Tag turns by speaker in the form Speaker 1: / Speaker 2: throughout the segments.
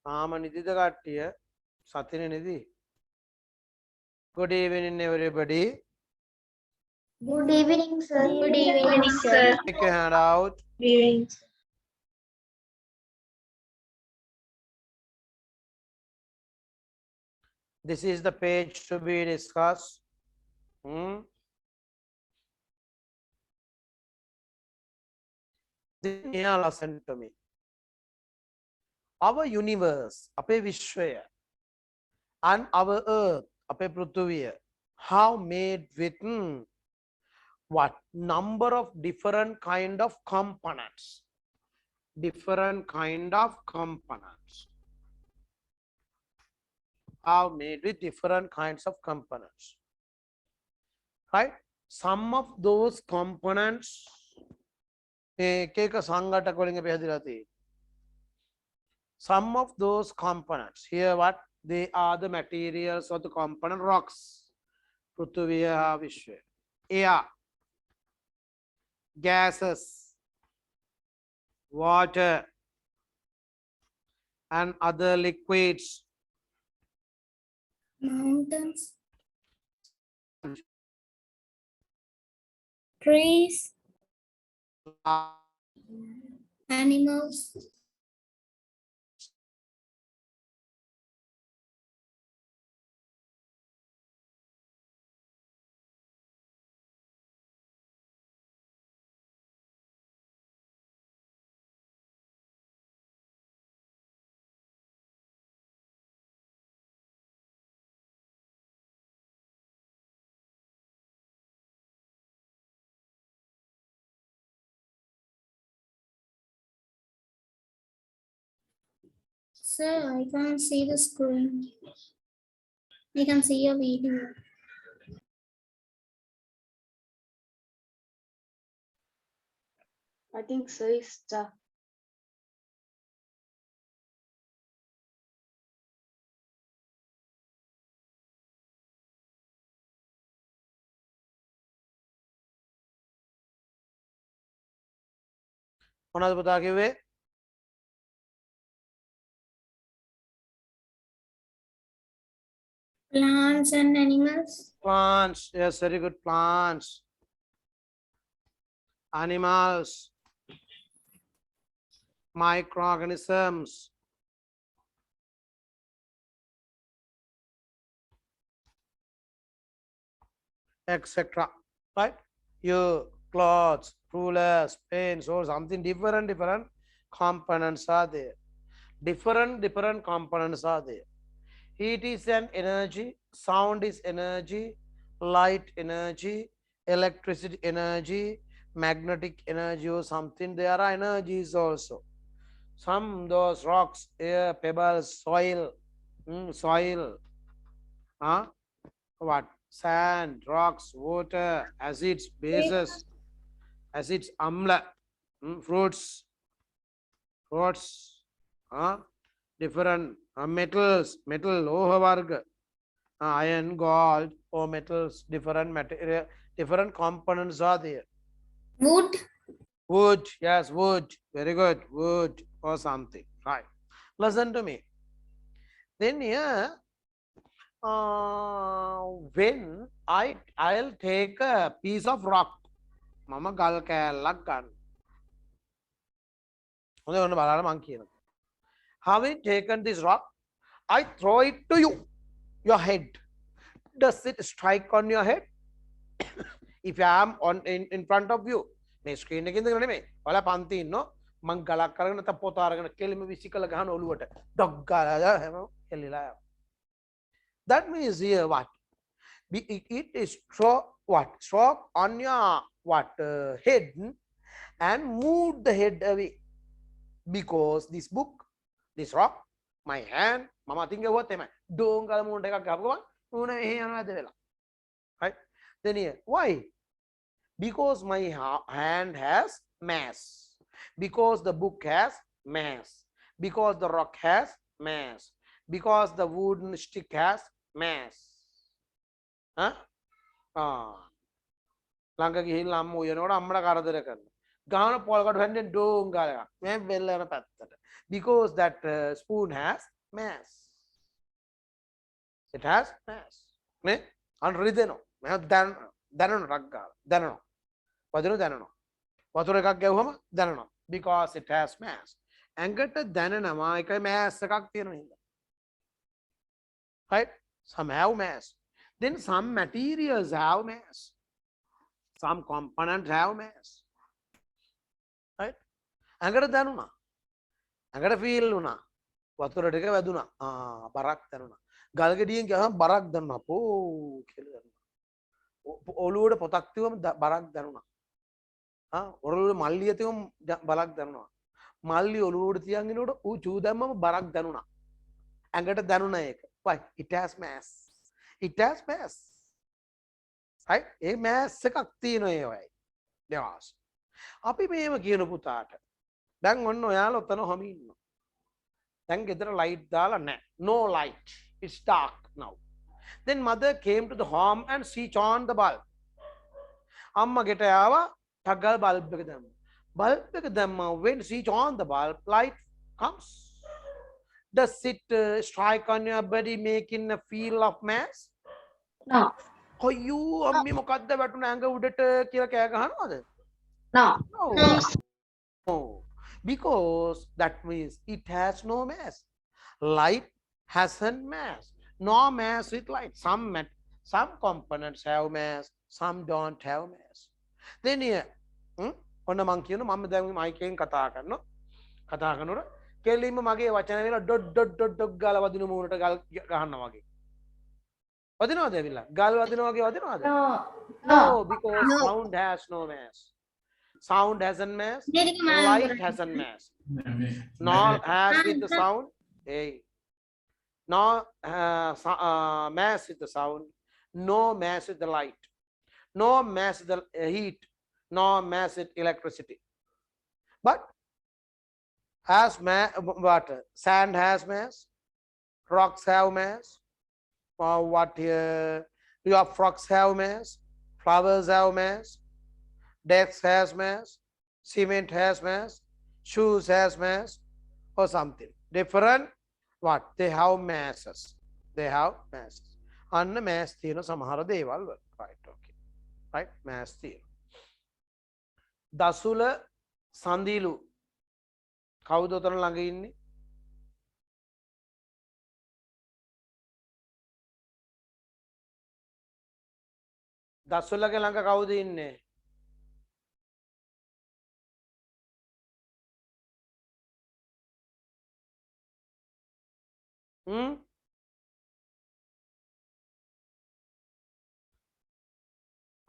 Speaker 1: Nidhi the Gattia, Satin Nidhi. Good evening, everybody.
Speaker 2: Good evening, sir.
Speaker 3: Good evening, sir.
Speaker 1: Take your hand out.
Speaker 3: Good evening.
Speaker 1: This is the page to be discussed. Listen to me. Our universe, ape Vishwaya, and our earth, ape Prithviya, how made with what number of different kind of components? Different kind of components. Are made with different kinds of components. Right? Some of those components some of those components here what they are the materials of the component rocks, Prithviya Vishwa, air, gases, water, and other liquids,
Speaker 2: Mountains, trees, animals, Sir, I can't see the screen. I can see your video.
Speaker 3: I think sir is stuck.
Speaker 1: මොනවද පුතා කිව්වේ?
Speaker 2: Plants and animals.
Speaker 1: Plants, yes, very good. Plants, animals, microorganisms, etc. Right? Your clothes, rulers, pens, or something different components are there. Different components are there. Heat is an energy, sound is energy, light energy, electricity energy, magnetic energy or something. There are energies also. Some those rocks, air, pebbles, soil, what? Sand, rocks, water, acids, bases, acids, amla, fruits, different metals, metal, loha varga, iron, gold, or metals, different material, different components are there.
Speaker 2: Wood.
Speaker 1: Wood, yes, wood, very good, wood or something, right? Listen to me. Then here, when I'll take a piece of rock, mama gal kallak ganna. Having taken this rock, I throw it to you, your head. Does it strike on your head? If I am in front of you, මේ screen එකකින් දෙන්න නෙමෙයි. ඔයාලා පන්ති ඉන්නෝ මං ගලක් අරගෙන නැත්නම් පොත අරගෙන කෙලිම විසිකල ගහන ඔලුවට ඩොග් ගාලා හැම එල්ලලා යනවා. That means here what? It is stroke on your head and move the head away. Because this book, this rock, my hand, mama think about them. Don't go moon take a gabba. Right? Then here, why? Because my hand has mass. Because the book has mass. Because the rock has mass. Because the wooden stick has mass. Huh? ළඟ ගිහිල්ලා අම්මෝ යනකොට අම්මලා කරදර කරනවා. ගාන පොල්කට හැන්දෙන් ඩෝන් ගාලා මේ බෙල්ල යන පැත්තට. Because that spoon has mass. It has mass. නේ අන්න රිදෙනවා. මම දැනනවා රක් ගාලා. දැනනවා. දැනනවා. වතුර එකක් ගැව්වම දැනනවා. Because it has mass. ඇඟට දැනෙනවා ඒකයි mass එකක් තියෙන හින්දා. Right? Some have mass. Then some materials have mass. Some components have mass. Right? ඇඟට දැනුණා. ඇඟට feel වුණා. වතුර ටික වැදුනා. බරක් දැනුණා. ගල් ගෙඩියෙන් ගහම බරක් දැනුණා. පෝ කියලා දැනුණා. ඔළුවට පොතක් තියවම බරක් දැනුණා. ඔළුවට මල්ලිය තියවම බරක් දැනුණා. මල්ලි ඔළුවට තියන් ඉනකොට ඌ චූ දැම්මම බරක් දැනුණා. ඇඟට දැනුණා ඒක. Why? It has mass. It has mass. Right? A mass එකක් තියෙනවා ඒ වගේ. දවස්. අපි මේව කියන පුතාට. දැන් ඔන්න ඔයාලා ඔතන හැම ඉන්නවා. දැන් ගෙදර light දාලා නැහැ. No light. It's dark now. Then mother came to the home and switched on the bulb. අම්මා ගෙට ආවා ටගල් bulb එක දැම්මා. Bulb එක දැම්මා when switch on the bulb light comes. Does it strike on your body making a feel of mass?
Speaker 3: No.
Speaker 1: අයියෝ අම්මේ මොකද්ද වැටුණ ඇඟ උඩට කියලා කෑ ගහනවද?
Speaker 3: No.
Speaker 1: No. Because that means it has no mass. Light hasn't mass. No mass with light. Some components have mass, some don't have mass. Then here, ඔන්න මං කියන මම දැන් මයිකෙන් කතා කරනකොට කෙලින්ම මගේ වචන වල ඩොට් ඩොට් ඩොට් ඩොට් ගාලා වදින මූණට ගල් ගහනවා වගේ. වදිනවද ඇවිල්ලා? ගල් වදිනවා වගේ වදිනවද? No, because sound has no mass. Sound hasn't mass. Light hasn't mass. No has with the sound. Hey. No mass with the sound. No mass with the light. No mass with the heat. No mass with electricity. But has mass. What? Sand has mass. Rocks have mass. Or what? Your frogs have mass. Flowers have mass. Desks has mass. Cement has mass. Shoes has mass. Or something different. What? They have masses. They have masses. අන්න mass තියෙන සමහර දේවල් වල. Right, okay. Right, mass තියෙන. දසුල සඳිලු කවුද උතන ළඟ ඉන්නේ? දසුලගේ ළඟ කවුද ඉන්නේ?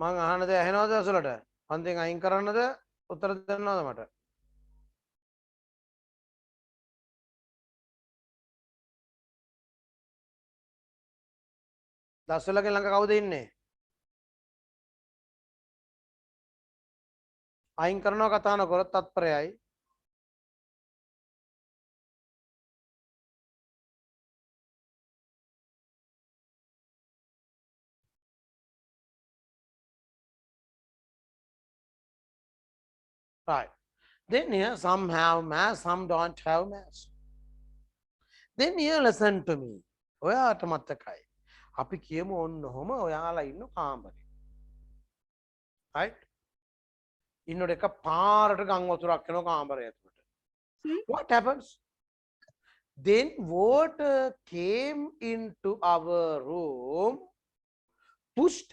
Speaker 1: මං අහන දේ ඇහෙනවද දසුලට? අන්තිම අයින් කරන්නද? උත්තර දෙන්නවද මට? දසුලගේ ළඟ කවුද ඉන්නේ? අයින් කරනවා කතා නොකරොත් තත්පරයයි. Right. Then here some have mass, some don't have mass. Then here listen to me. ඔයාට මතකයි. අපි කියමු ඔන්න ඔහම ඔයාලා ඉන්න කාමරේ. Right? ඉන්නකොට එක පාරට ගම් වතුරක් එනවා කාමරය ඇතුළට. What happens? Then water came into our room, pushed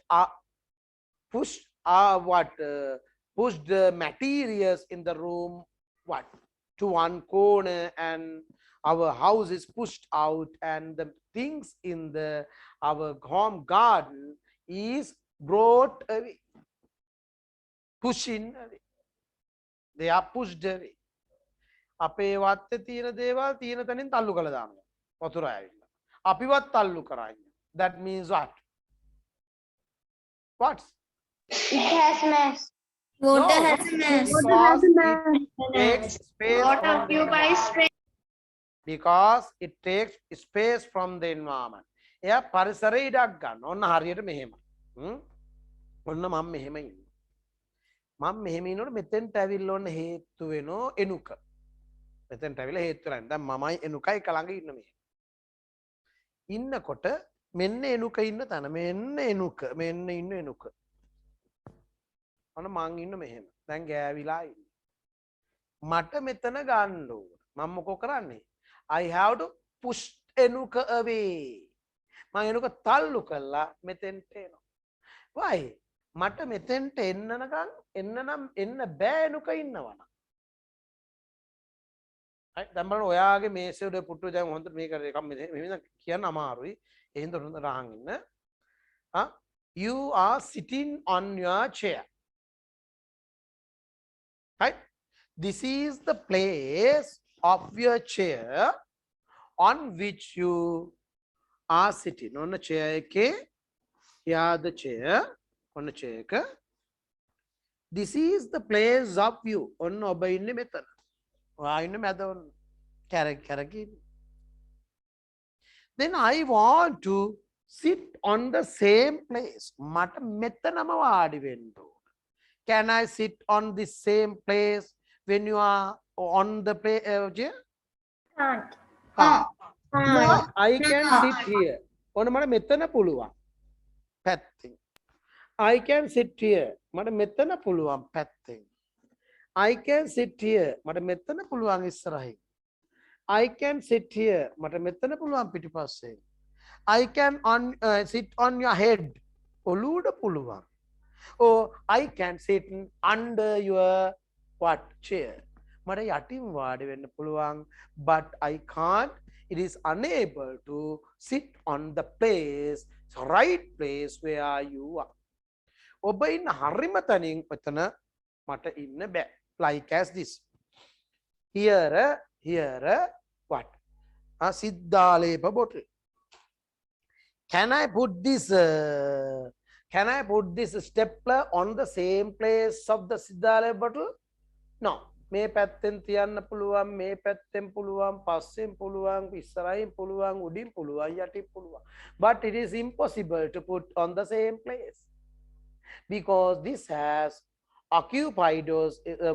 Speaker 1: the materials in the room to one corner, and our house is pushed out, and the things in our home garden is brought away, pushing away. They are pushed away. අපේ වත්තේ තියෙන දේවල් තියෙන තැනින් තල්ලු කළා දානවා. වතුර ඇවිල්ලා. අපිවත් තල්ලු කරන්නේ. That means what? What?
Speaker 3: It has mass.
Speaker 2: Water has a mass.
Speaker 1: Because it takes space
Speaker 3: Water
Speaker 1: from the
Speaker 3: occupies space.
Speaker 1: because it takes space from the environment. එයා පරිසරය ඉඩක් ගන්න. ඔන්න හරියට මෙහෙම. ඔන්න මම මෙහෙම ඉන්නවා. මම මෙහෙම ඉන්නකොට මෙතෙන්ට ඇවිල්ලා ඕන හේතු වෙනෝ එනුක. මෙතෙන්ට ඇවිල්ලා හේතු වෙනවා. දැන් මමයි එනුකයි එක ළඟ ඉන්න මේ. ඉන්නකොට මෙන්න එනුක ඉන්න තැන මෙන්න එනුක මෙන්න ඉන්න එනුක. අන්න මං ඉන්න මෙහෙම. දැන් ගෑවිලා ඉන්නේ. මට මෙතන ගන්න ඕන. මම මොකෝ කරන්නේ? I have to push එනුක away. මම එනුක තල්ලු කළා මෙතෙන්ට එනවා. why? මට මෙතෙන්ට එන්න බෑ එනුක ඉන්නවනම්. හරි දැන් බලන්න ඔයාගේ මේසේ උඩ පුටුව දැන් හොඳට මේක එකක් මෙහෙම කියන්න අමාරුයි. ඒ හින්දා හොඳට රහන් ඉන්න. You are sitting on your chair. Right? This is the place of your chair on which you are sitting. On the chair එකේ here the chair on the chair එක. This is the place of you. ඔන්න ඔබ ඉන්නේ මෙතන. ඔයා ඉන්නේ මැද ඔන්න. කැරකි. Then I want to sit on the same place. මට මෙතනම වාඩි වෙන්න ඕන. Can I sit on the same place when you are on the chair?
Speaker 2: Can't.
Speaker 1: No, I can sit here. ඔන්න මට මෙතන පුළුවන්. පැත්තෙන්. I can sit here. මට මෙතන පුළුවන් පැත්තෙන්. I can sit here. මට මෙතන පුළුවන් ඉස්සරහින්. I can sit here. මට මෙතන පුළුවන් පිටිපස්සෙන්. I can sit on your head. ඔලුවට පුළුවන්. Or I can sit under your what chair. මට යටින් වාඩි වෙන්න පුළුවන්. But I can't. It is unable to sit on the place, right place where you are. ඔබ ඉන්න හරිම තැනින් මෙතන මට ඉන්න බෑ. Like as this. Here, what? A Siddhalepa bottle. Can I put this stapler on the same place of the Siddhalepa bottle? No. මේ පැත්තෙන් තියන්න පුළුවන්, මේ පැත්තෙන් පුළුවන්, පස්සෙන් පුළුවන්, ඉස්සරහින් පුළුවන්, උඩින් පුළුවන්, යටින් පුළුවන්. But it is impossible to put on the same place. Because this has occupied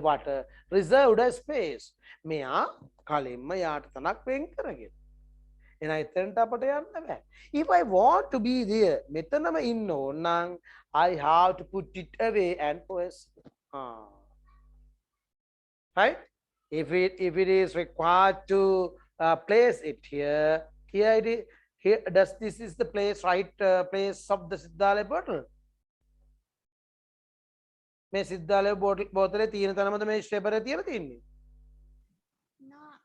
Speaker 1: water reserved a space. මෙයා කලින්ම යාට තනක් වෙන් කරගෙන. එන එතනට අපට යන්න බෑ. If I want to be there, මෙතනම ඉන්න ඕන නම් I have to put it away and place. Right? If it is required to place it here it is here. This is the place, right place of the Siddhalepa bottle. මේ සිද්ධාලේ බෝතලේ තියෙන තැනමද මේ ස්ටේපරේ තියලා තින්නේ?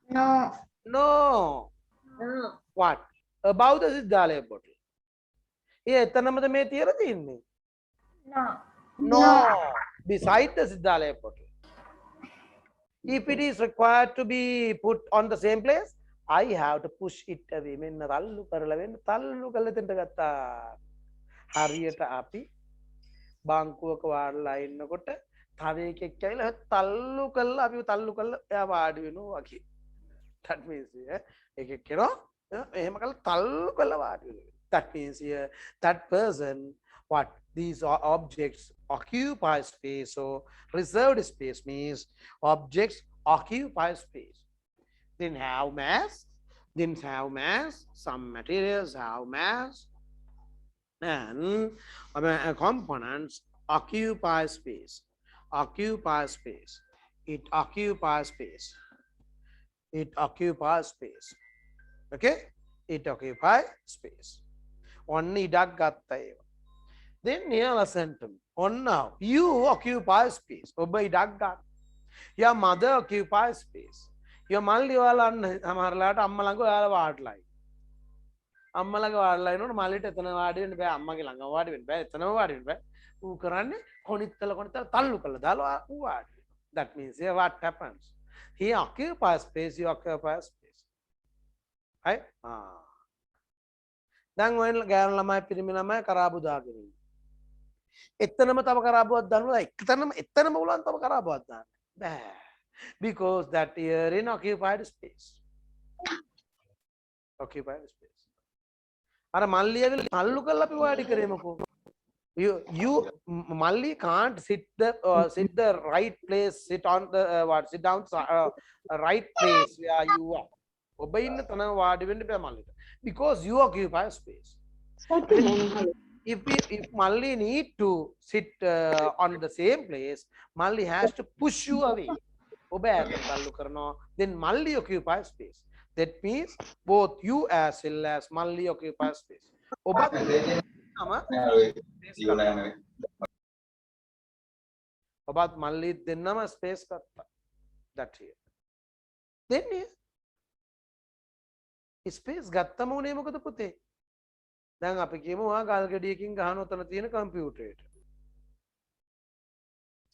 Speaker 2: No.
Speaker 1: No. What? Above the සිද්ධාලේ bottle. ඒ එතනමද මේ තියලා තින්නේ? No. Beside the සිද්ධාලේ bottle. If it is required to be put on the same place, I have to push it away. මෙන්න තල්ලු කරලා වෙන්න තල්ලු කරලා දෙන්න ගත්තා. හරියට අපි බංකුවක වාඩිලා ඉන්නකොට තව එකෙක් ඇවිල්ලා තල්ලු කළා අපි තල්ලු කළා එයා වාඩි වෙනවා වගේ. That means එකෙක් කෙනා එහෙම කළා තල්ලු කළා වාඩි වෙනවා. That means that person what these objects occupy space. So reserved space means objects occupy space. Then have mass. Some materials have mass. And components occupy space. It occupies space. Okay? It occupies space. Only ඉඩක් ගත්තා ඒවා. Then here listen to me. On now, you occupy space. ඔබ ඉඩක් ගන්න. Your mother occupies space. Your මල්ලි ඔයාලා සමහරලාට අම්මා ළඟ ඔයාලා වාඩිලා ඉන්න. අම්මා ළඟ වාඩිලා ඉන්නකොට මල්ලිට එතන වාඩි වෙන්න බෑ. අම්මගේ ළඟ වාඩි වෙන්න බෑ. එතනම වාඩි වෙන්න බෑ. ඌ කරන්නේ කොනිත්තල තල්ලු කරලා දාලා ඌ වාඩි වෙනවා. That means here what happens? He occupies space, you occupy space. Right? දැන් ඔය ගෑනු ළමයි පිරිමි ළමයි කරාබු දාගෙන ඉන්නේ. එතනම තව කරාබුවක් දානවා. එතනම උලන් තව කරාබුවක් දාන්න බෑ. Because that here in occupied space. Occupied space. අර මල්ලිය විල තල්ලු කරලා අපි වාඩි කරේ මොකෝ? Malli can't sit the right place, sit on the sit down right place where you are. Because you occupy space. If Malli need to sit on the same place, Malli has to push you away. Then Malli occupies space. That means both you as well as Malli occupy space. Obat space ඔබත් මල්ලිත් දෙන්නම space ගත්තා. that here. then space ගත්තම උනේ මොකද පුතේ? දැන් අපි කියමු ආ ගල් ගෙඩියකින් ගහන උතන තියෙන කම්පියුටරේට.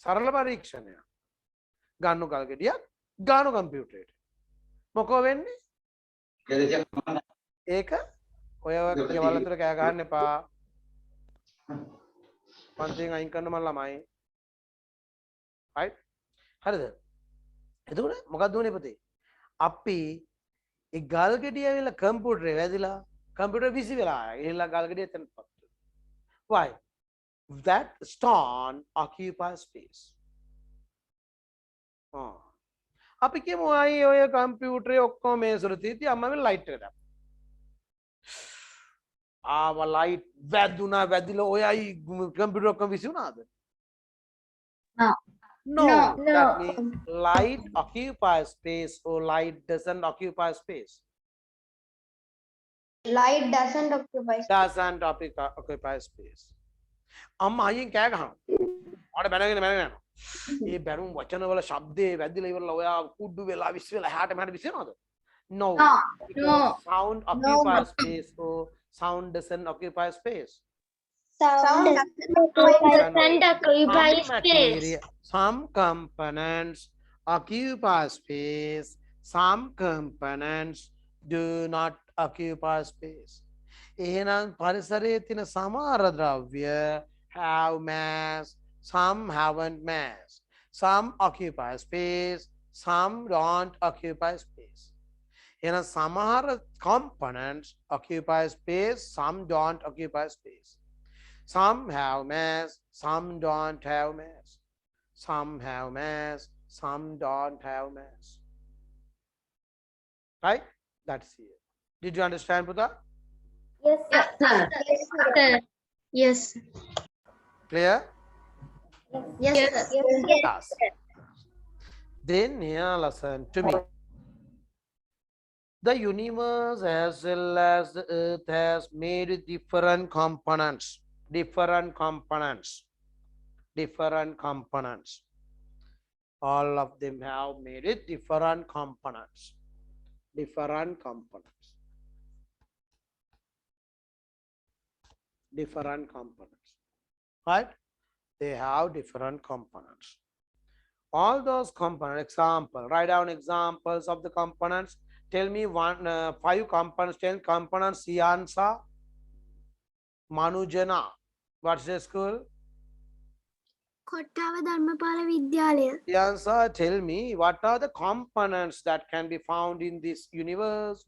Speaker 1: සරල පරීක්ෂණයක්. ගන්නු ගල් ගෙඩියක් ගානු කම්පියුටරේට. මොකෝ වෙන්නේ? ඒක ඔය ගෙවල් අතර කෑ ගහන්න එපා. පන්තියෙන් අයින් කරන්න මම ළමයි. right? හරිද? එතකොට මොකක්ද උනේ පුතේ? අපි ඒ ගල් ගෙඩිය ඇවිල්ලා කම්පියුටරේ වැදිලා කම්පියුටර් විසි වෙලා ගිහිල්ලා ගල් ගෙඩිය එතනට පත් වෙනවා. why? that stone occupies space. අපි කියමු ආයේ ඔය කම්පියුටරේ ඔක්කොම මේසුර තියදී අම්මා මේ ලයිට් එක දැම්මා. ආව ලයිට් වැදුනා වැදිලා ඔයයි කම්පියුටර් ඔක්කොම විසි වුණාද?
Speaker 3: No.
Speaker 1: No,
Speaker 2: No.
Speaker 1: that means light occupies space or light doesn't occupy space.
Speaker 3: Light doesn't occupy space.
Speaker 1: Doesn't occupy space. අම්මා අයියෙන් කෑ ගහනවා. ඔයාට බැනගෙන යනවා. ඒ බැනුම් වචන වල ශබ්දේ වැදිලා ඉවරලා ඔයා කුඩු වෙලා විශ්ව වෙලා එහාට මෙහාට විසිනවද? No.
Speaker 3: No.
Speaker 1: Because sound occupies space or sound doesn't occupy space.
Speaker 3: Sound
Speaker 1: Some components occupy space, some components do not occupy space. එහෙනම් පරිසරයේ තියෙන සමහර ද්‍රව්‍ය have mass, some haven't mass. Some occupy space, some don't occupy space. එහෙනම් සමහර components occupy space, some don't occupy space. Some have mass, some don't have mass. Some have mass, some don't have mass. Right? That's here. Did you understand, Buddha?
Speaker 2: Yes, sir.
Speaker 3: Yes.
Speaker 1: Clear?
Speaker 3: Yes.
Speaker 1: Yes. Then here listen to me. The universe as well as the earth has made different components. Different components. All of them have made it different components. Different components. Right? They have different components. All those components, example, write down examples of the components. Tell me 5 components, 10 components. Siansa, Manujana. What's the school?
Speaker 2: Kottawa Dharmapala Vidyalaya.
Speaker 1: Siansa, tell me what are the components that can be found in this universe,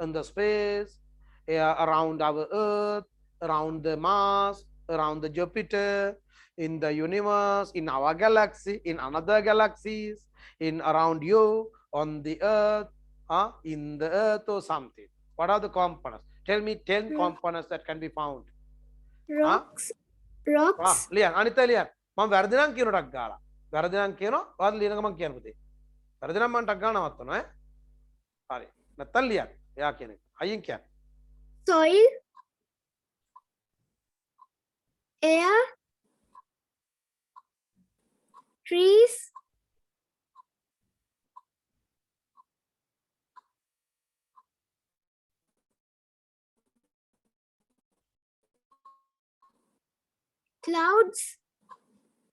Speaker 1: in the space, around our earth, around the Mars, around the Jupiter, in the universe, in our galaxy, in another galaxies, in around you, on the earth, in the earth or something. What are the components? Tell me 10 components that can be found.
Speaker 2: Rocks.
Speaker 1: ලියන් අනිත් ලියන් මම වැරදි නම් කියන ටක් ගාලා වැරදි නම් කියනවා ඔයාලා ලියන ගමන් කියන්න පුතේ වැරදි නම් මම ටක් ගාලා නවත්තනවා ඈ හරි නැත්තම් ලියන් එයා කියන එක අයියෙන් කියන්න
Speaker 2: Soil. Air. Trees. Clouds.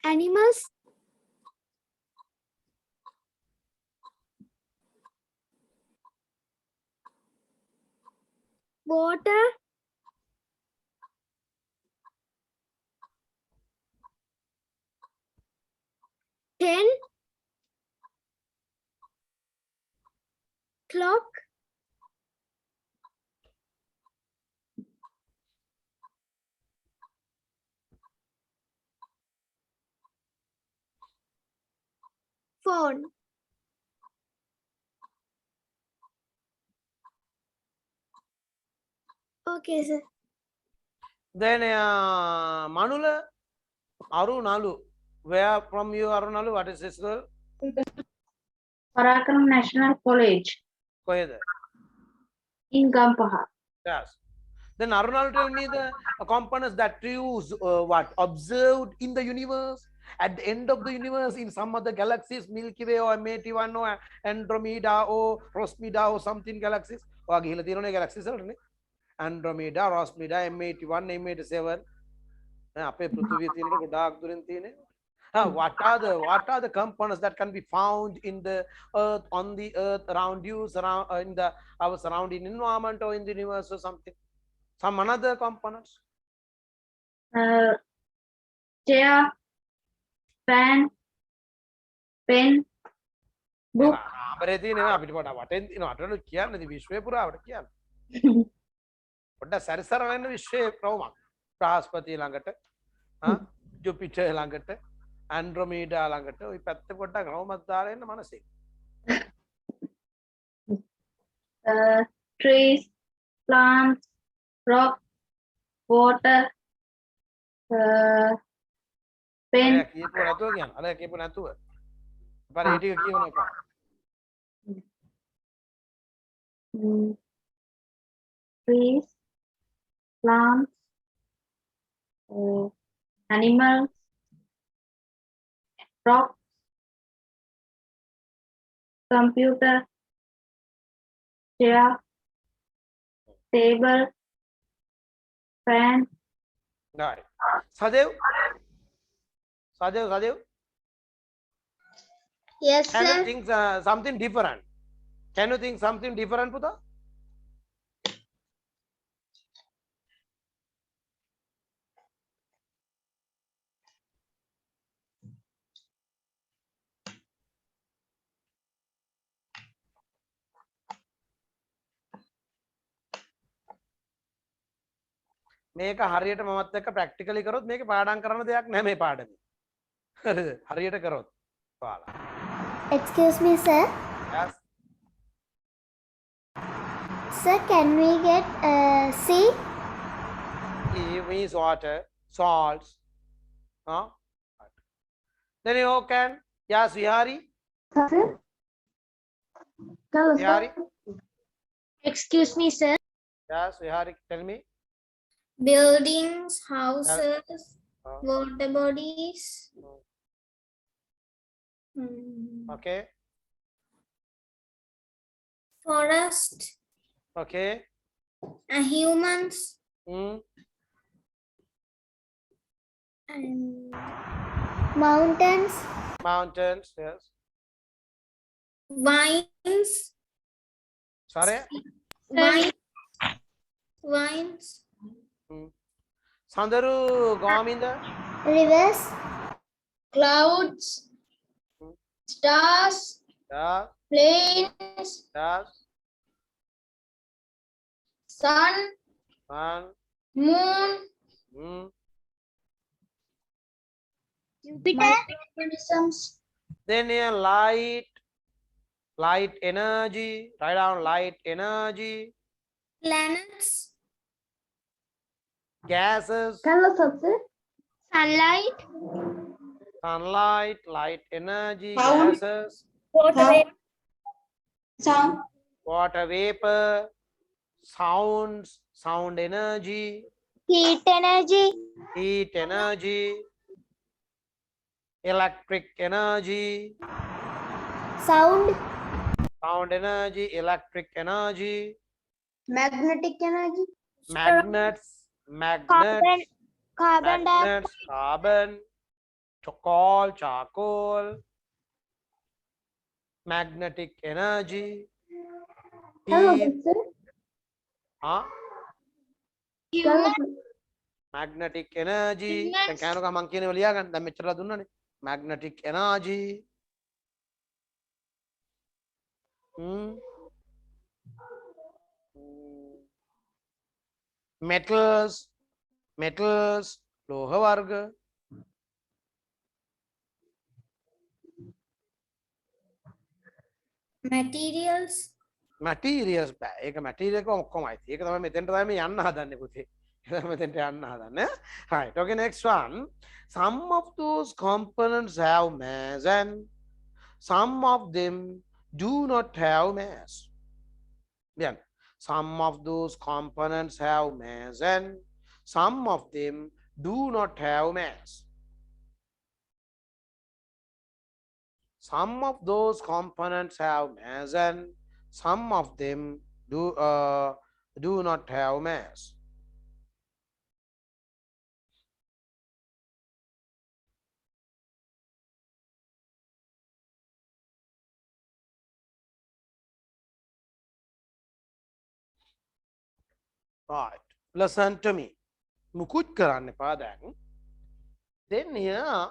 Speaker 2: Animals. Water. Pen. Clock. phone. Okay, sir.
Speaker 1: Then Manula, Arunalu. Where from you, Arunalu? What is this girl?
Speaker 4: Parakram National College
Speaker 1: Koyeda.
Speaker 4: in Gampaha.
Speaker 1: Yes. Then Arunal, tell me the components that you what observed in the universe, at the end of the universe, in some other galaxies, Milky Way or M81 or Andromeda or Rosmeda or something galaxies. Or galaxies, Andromeda, Rosmeda, M81, M87. What are the components that can be found in the earth, on the earth, around you, in the our surrounding environment or in the universe or something? Some another components?
Speaker 4: Chair, fan, pen, book.
Speaker 1: Brahaspati langata, Jupiter langata, Andromeda langata, we pet the Gotagramadar and Manasi.
Speaker 4: Trees, plants, rock, water, pen,
Speaker 1: Keep again. I keep on to it. But it is given
Speaker 4: trees, plants, animals, rock, computer, chair, table, fan.
Speaker 1: right. Sadev? Sadev?
Speaker 3: Yes,
Speaker 1: Can you
Speaker 3: sir.
Speaker 1: think something different? Can you think something different, Puta? මේක හරියට මමත් එක්ක practically කරොත් මේක පාඩම් කරන දෙයක් නෑ මේ පාඩමේ. හරිද? හරියට කරොත් ඔයාලා.
Speaker 2: Excuse me, sir.
Speaker 1: Yes.
Speaker 2: Sir, can we get C?
Speaker 1: E means water, salts. Huh? Then you can. Yes, Vihari. Vihari.
Speaker 2: Excuse me, sir.
Speaker 1: Yes, Vihari. Tell me.
Speaker 2: Buildings, houses,
Speaker 1: Oh.
Speaker 2: water bodies.
Speaker 1: Oh.
Speaker 2: Hmm.
Speaker 1: Okay.
Speaker 2: Forest,
Speaker 1: Okay.
Speaker 2: humans,
Speaker 1: Mm.
Speaker 2: and mountains,
Speaker 1: Mountains. Yes.
Speaker 2: vines,
Speaker 1: Sorry.
Speaker 2: vines,
Speaker 1: Sandaru Gominda.
Speaker 2: rivers,
Speaker 3: Clouds, stars,
Speaker 1: Yes.
Speaker 3: planes,
Speaker 1: Yes.
Speaker 3: sun,
Speaker 1: One.
Speaker 3: moon,
Speaker 1: Mm.
Speaker 3: microorganisms,
Speaker 1: Then here light energy. Write down light energy.
Speaker 2: planets,
Speaker 1: Gases.
Speaker 2: sunlight,
Speaker 1: Sunlight, light energy,
Speaker 3: Sound.
Speaker 1: gases,
Speaker 3: sound,
Speaker 1: water vapor, sounds, sound energy,
Speaker 2: heat energy,
Speaker 1: heat energy, electric energy,
Speaker 2: sound,
Speaker 1: sound energy, electric energy,
Speaker 3: magnetic energy,
Speaker 1: magnets,
Speaker 2: carbon dioxide,
Speaker 1: magnets, carbon, charcoal, magnetic energy, heat, magnetic energy. දැන් කෑනක මං කියනව ලියා ගන්න. දැන් මෙච්චරලා දුන්නනේ. Magnetic energy. Metals, ලෝහ වර්ග.
Speaker 2: materials.
Speaker 1: materials බෑ. ඒක material එක ඔක්කොමයි. ඒක තමයි මෙතෙන්ට තමයි යන්න හදන්නේ පුතේ. ඒක මෙතෙන්ට යන්න හදන්නේ. Right. Okay, next one. Some of those components have mass and some of them do not have mass. Then some of those components have mass and some of them do not have mass. Some of those components have mass and some of them do not have mass. Right. Listen to me. මුකුත් කරන්න එපා දැන්. Then here,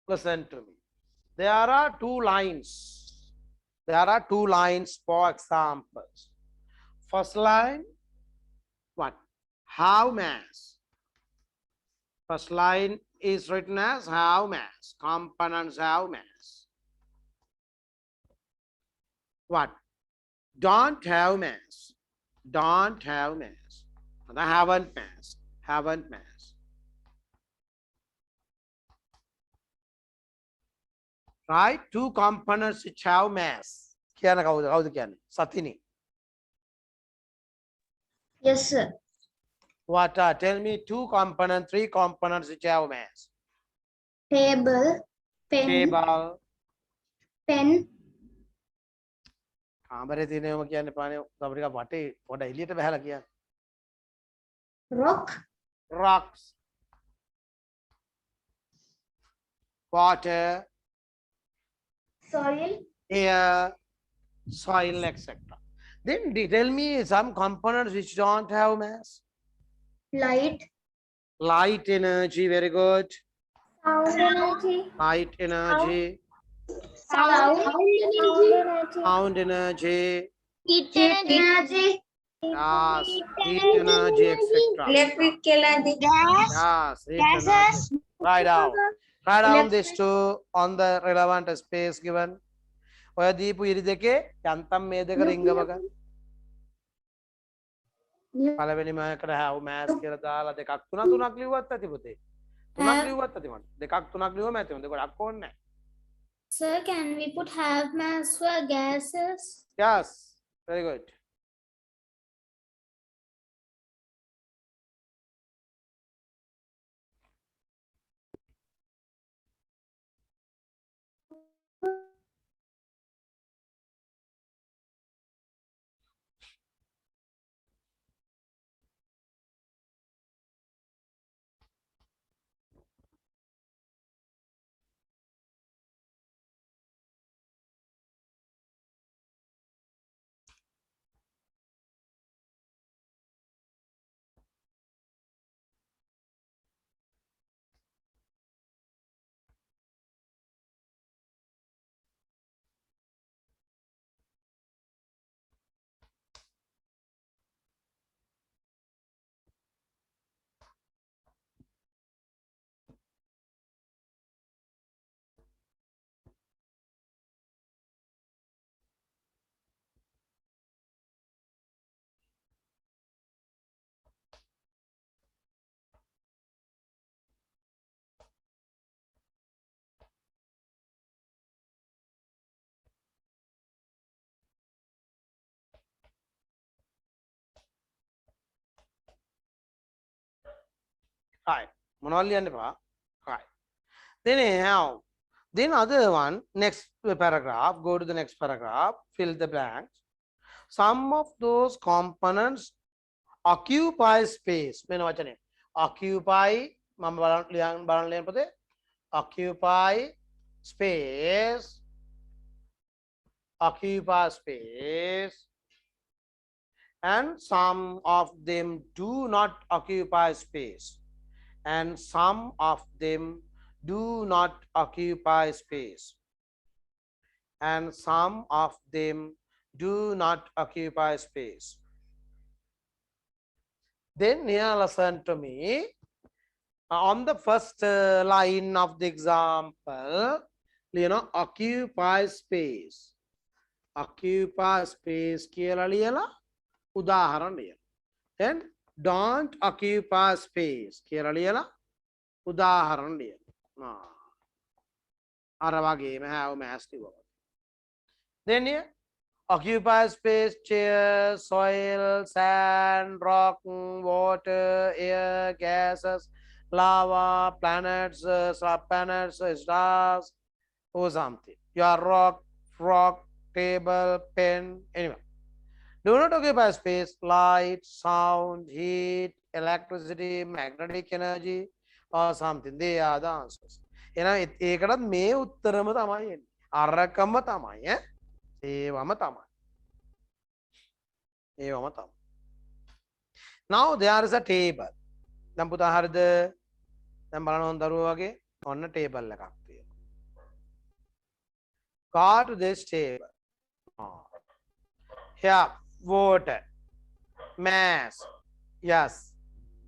Speaker 1: listen to me. There are two lines. There are two lines for examples. First line, what? Have mass. First line is written as have mass. Components have mass. What? Don't have mass. Don't have mass. And I haven't mass. Haven't mass. Right? Two components which have mass. Kya na kauda kya na? Satini.
Speaker 3: Yes, sir.
Speaker 1: What are? Tell me two components, three components which have mass.
Speaker 3: Table, pen,
Speaker 1: Table.
Speaker 3: pen,
Speaker 1: කාමරේ තියෙනවම කියන්නේ පානේ අපිට වටේ පොඩ එළියට බහලා කියන්නේ.
Speaker 3: rock,
Speaker 1: Rocks. Water.
Speaker 3: soil,
Speaker 1: Air. Soil, etc. Then tell me some components which don't have mass.
Speaker 3: light,
Speaker 1: Light energy, very good.
Speaker 3: sound energy,
Speaker 1: Light energy.
Speaker 3: sound energy,
Speaker 1: Sound energy.
Speaker 3: heat energy,
Speaker 1: Yes. Heat energy, etc.
Speaker 3: electric energy, gas,
Speaker 1: Yes. Heat
Speaker 3: gases,
Speaker 1: energy. Write down. Write down these two on the relevant space given. ඔය දීපු ඉරි දෙකේ යන්තම් මේ දෙක රිංගවක. පළවෙනිම එකට have mass කියලා දාලා දෙකක් තුනක් ලිව්වත් ඇති පුතේ. තුනක් ලිව්වත් ඇති මට. දෙකක් තුනක් ලිව්වම ඇති. හොඳ ගොඩක් ඕනේ නැහැ.
Speaker 2: Sir, can we put have mass for gases?
Speaker 1: Yes. Very good. Right. මොනවද ලියන්න එපා. Right. Then anyhow, then other one, next paragraph, go to the next paragraph, fill the blanks. Some of those components occupy space. වෙන වචනේ. Occupy මම බලන්න ලියන්න පොතේ. Occupy space. Occupy space. And some of them do not occupy space. And some of them do not occupy space. And some of them do not occupy space. Then here listen to me. On the first line of the example, occupy space. occupy space කියලා ලියලා උදාහරණ ලියන්න. then don't occupy space කියලා ලියලා උදාහරණ ලියන්න. අර වගේම have mass කිව්වා. then here occupy space chair, soil, sand, rock, water, air, gases, lava, planets, subplanets, stars, or something. Your rock, frog, table, pen, anyway. Do not occupy space, light, sound, heat, electricity, magnetic energy, or something. They are the answers. ඒකටත් මේ උත්තරම තමයි එන්නේ. අරකම තමයි ඈ. ඒවම තමයි. ඒවම තමයි. Now there is a table. දැන් පුතා හරිද? දැන් බලන්න ඕන දරුවෝ වගේ ඔන්න table එකක් තියෙනවා. Go to this table. Here water, mass, yes.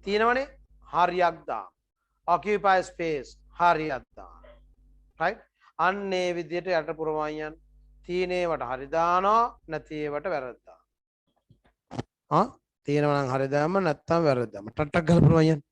Speaker 1: තියෙනවනේ හරියක් දාන්න. Occupy space හරියක් දාන්න. right? අන්නේ විදියට යට පුරවන්න යන්න. තියෙනේවට හරි දානවා නැති ඒවට වැරද්ද දානවා. තියෙනවා නම් හරි දාන්න නැත්නම් වැරද්ද දාන්න. ටට්ටක් ගාලා පුරවන්න යන්න.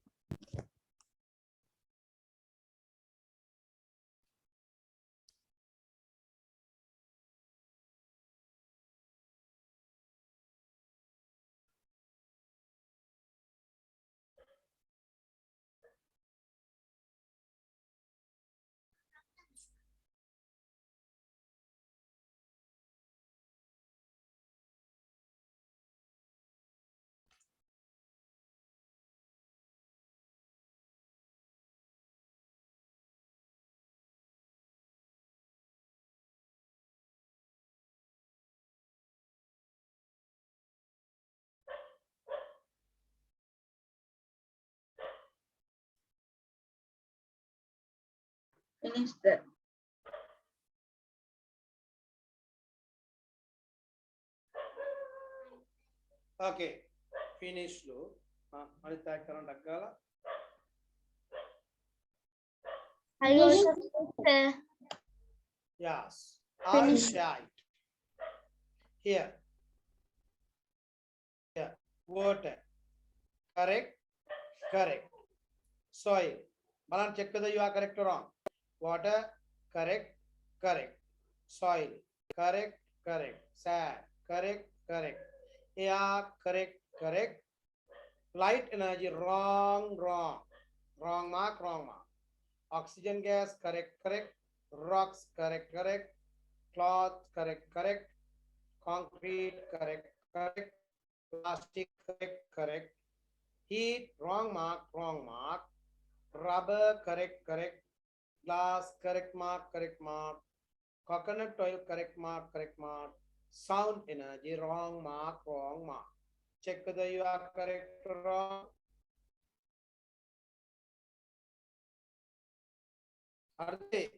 Speaker 4: Finish the.
Speaker 1: Okay. Finish lo. අනිත් පැක් කරන් ඩක් ගාලා. Yes.
Speaker 2: Finish.
Speaker 1: Right. Here. Here. Water. Correct. Correct. Soil. Balan check whether you are correct or wrong. Water. Correct. Correct. Soil. Correct. Correct. Sand. Correct. Correct. Air. Correct. Correct. Light energy. Wrong. Wrong. Wrong mark. Wrong mark. Oxygen gas. Correct. Correct. Rocks. Correct. Correct. Cloth. Correct. Correct. Concrete. Correct. Correct. Plastic. Correct. Correct. Heat. Wrong mark. Wrong mark. Rubber. Correct. Correct. Glass. Correct mark. Correct mark. Coconut oil. Correct mark. Correct mark. Sound energy. Wrong mark. Wrong mark. Check whether you are correct or wrong. හරිද?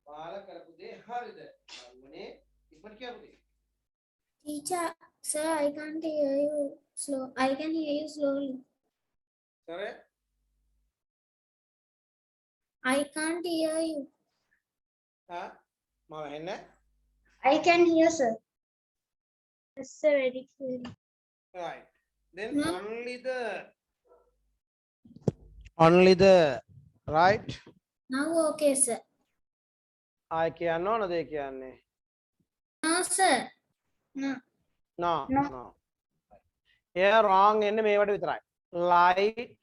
Speaker 1: පාල කරපු දේ හරිද? බලන්නේ ඉක්මනට කියපු දේ.
Speaker 2: Teacher, sir, I can't hear you slow. I can hear you slowly.
Speaker 1: Sorry?
Speaker 2: I can't hear you.
Speaker 1: මම හෙන්නේ?
Speaker 3: I can hear, sir. Yes, sir, very clearly.
Speaker 1: Right. Then
Speaker 2: Hmm?
Speaker 1: only the right.
Speaker 2: Now okay, sir.
Speaker 1: I කියන්න ඕනද ඒ කියන්නේ?
Speaker 2: No, sir. No.
Speaker 1: No.
Speaker 3: No.
Speaker 1: No. Yeah, wrong එන්නේ මේවට විතරයි. Light.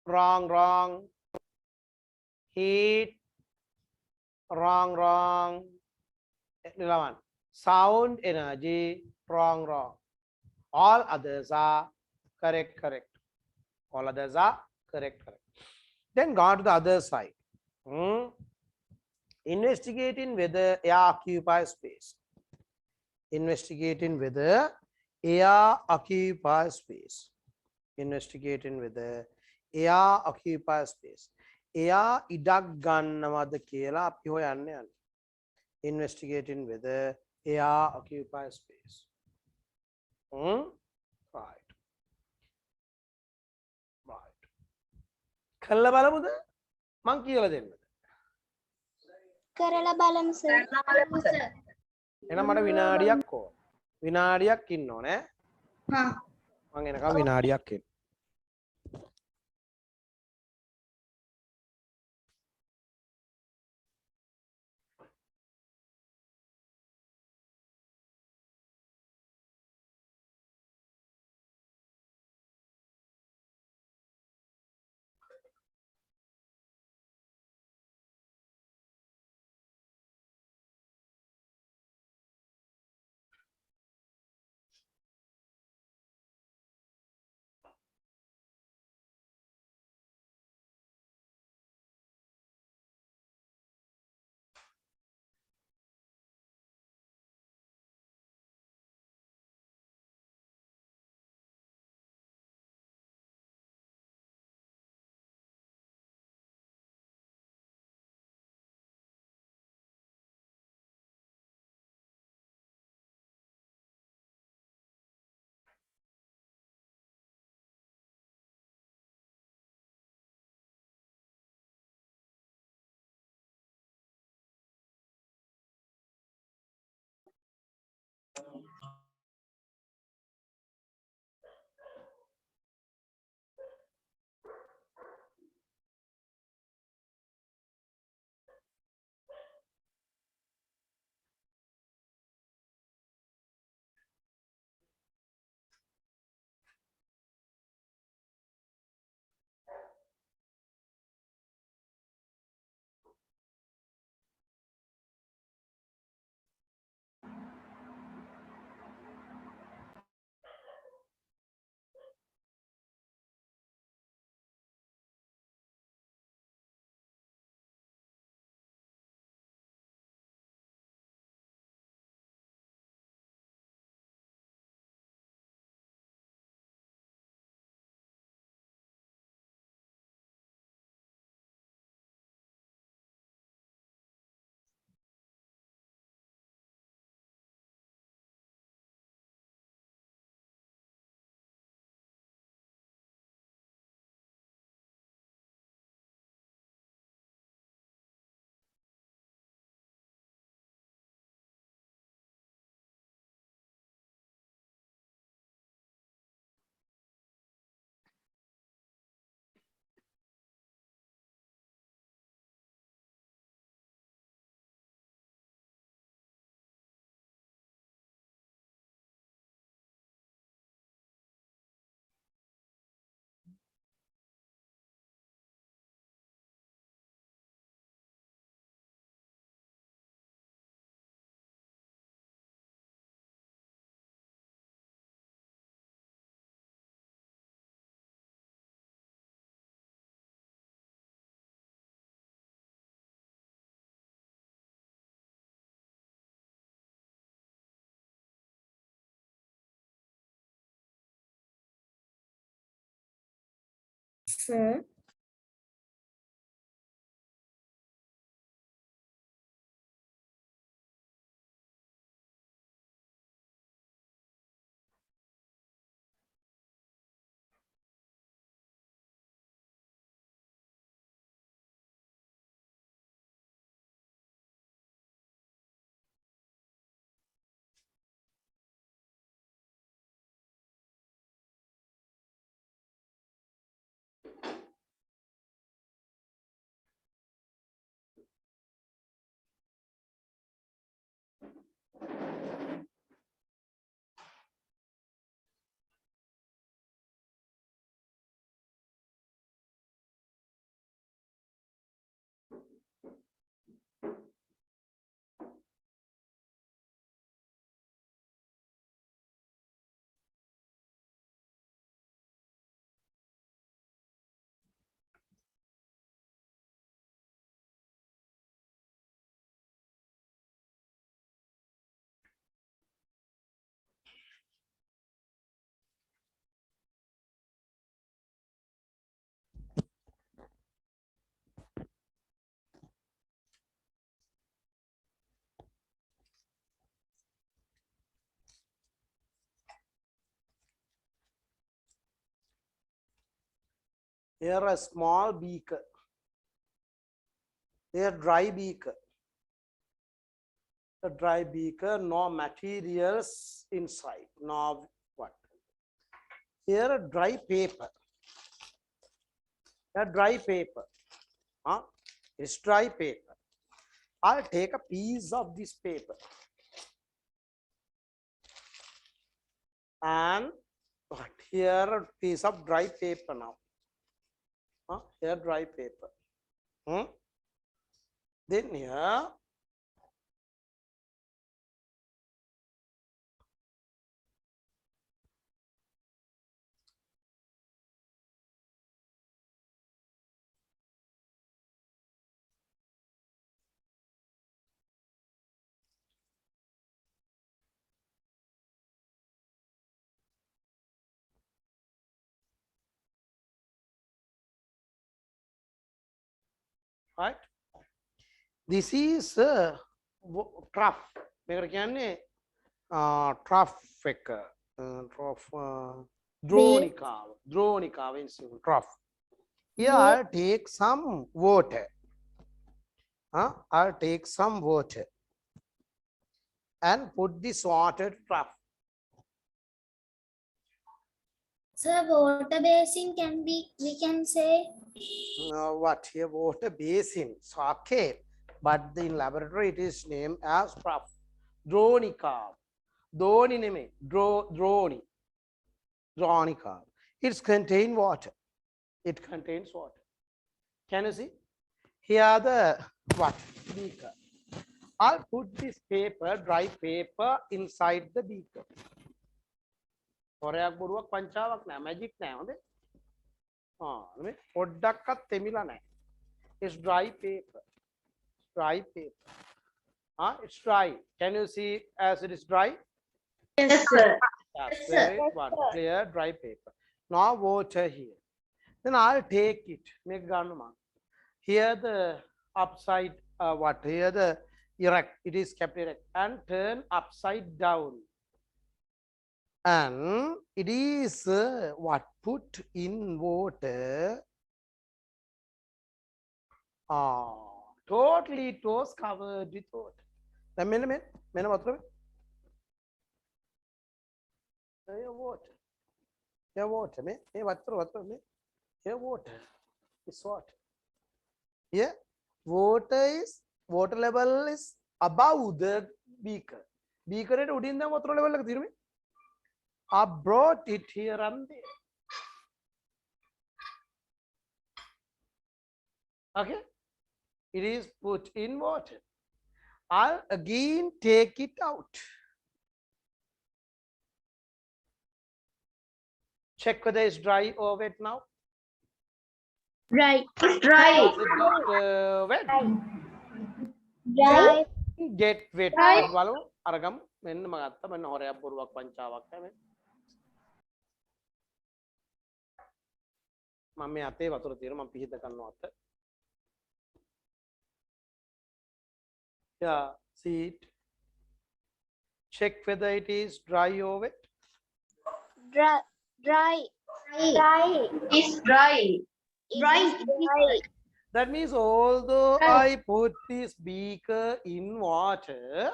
Speaker 1: Wrong, wrong. Heat. Wrong, wrong. 11. Sound energy. Wrong, wrong. All others are correct, correct. All others are correct, correct. Then go to the other side. Investigating whether air occupies space. Investigating whether air occupies space. Investigating whether air occupies space. Air ඉඩක් ගන්නවද කියලා අපි හොයන්න යන්නේ. Investigating whether air occupies space. Right. Right. කල්ලා බලමුද? මං කියලා දෙන්නද?
Speaker 2: කරලා බලමු සර්.
Speaker 1: එහෙනම් මට විනාඩියක් ඕන. විනාඩියක් ඉන්න ඕනේ.
Speaker 3: හා
Speaker 1: මං එනකම් විනාඩියක් ඉන්න.
Speaker 2: Sir.
Speaker 1: Here a small beaker. Here dry beaker. a dry beaker, no materials inside. No what? Here a dry paper. A dry paper. Huh? It's dry paper. I'll take a piece of this paper and what? Here a piece of dry paper now. Huh? Here dry paper. Hmm? Then here right? This is trough. මේකට කියන්නේ trough එක trough
Speaker 2: Wave.
Speaker 1: ද්‍රෝණිකාවෙන් trough. Here I'll take some water. I'll take some water and put this water trough.
Speaker 2: Sir, water basin can be, we can say.
Speaker 1: What here? Water basin. So okay, but in laboratory it is named as trough. ද්‍රෝණිකාව. ධෝනි නෙමෙයි. ද්‍රෝණි. ද්‍රෝණිකාව. It's contain water. It contains water. Can you see? Here the what? Beaker. I'll put this paper, dry paper, inside the beaker. හොරයක් බොරුවක් පංචාවක් නෑ, magic නෑ හොඳේ. නෙමෙයි පොඩ්ඩක්වත් තෙමිලා නෑ. It's dry paper. Dry paper. It's dry. Can you see as it is dry?
Speaker 4: Yes, sir.
Speaker 1: That's very one clear dry paper. Now water here. Then I'll take it. Make ganuma. Here the upside what? Here the erect. It is kept erect and turn upside down. And it is what? Put in water. Totally it was covered with water. Then මෙන්න වතුර. Here water. Here water. මේ වතුර මේ. Here water. It's water. Here water level is above the beaker. Beaker it උඩින් දැන් වතුර level එක තියෙන්නේ. I brought it here and there. Okay, it is put in water. I'll again take it out. Check whether it's dry or wet now.
Speaker 3: Dry.
Speaker 4: Dry.
Speaker 1: Is it not wet?
Speaker 3: Dry.
Speaker 1: Get wet.
Speaker 3: Dry.
Speaker 1: බලමු අරගමු. මෙන්න මම ගත්තා. මෙන්න හොරයක් බොරුවක් පංචාවක් තමයි. මම මේ අතේ වතුර තියෙනවා මම පිහිට කරනවා අත. Yeah, see it. Check whether it is dry or wet.
Speaker 3: Dry. Dry.
Speaker 4: Dry. It's dry.
Speaker 3: Dry.
Speaker 1: That means although
Speaker 3: Dry.
Speaker 1: I put this beaker in water,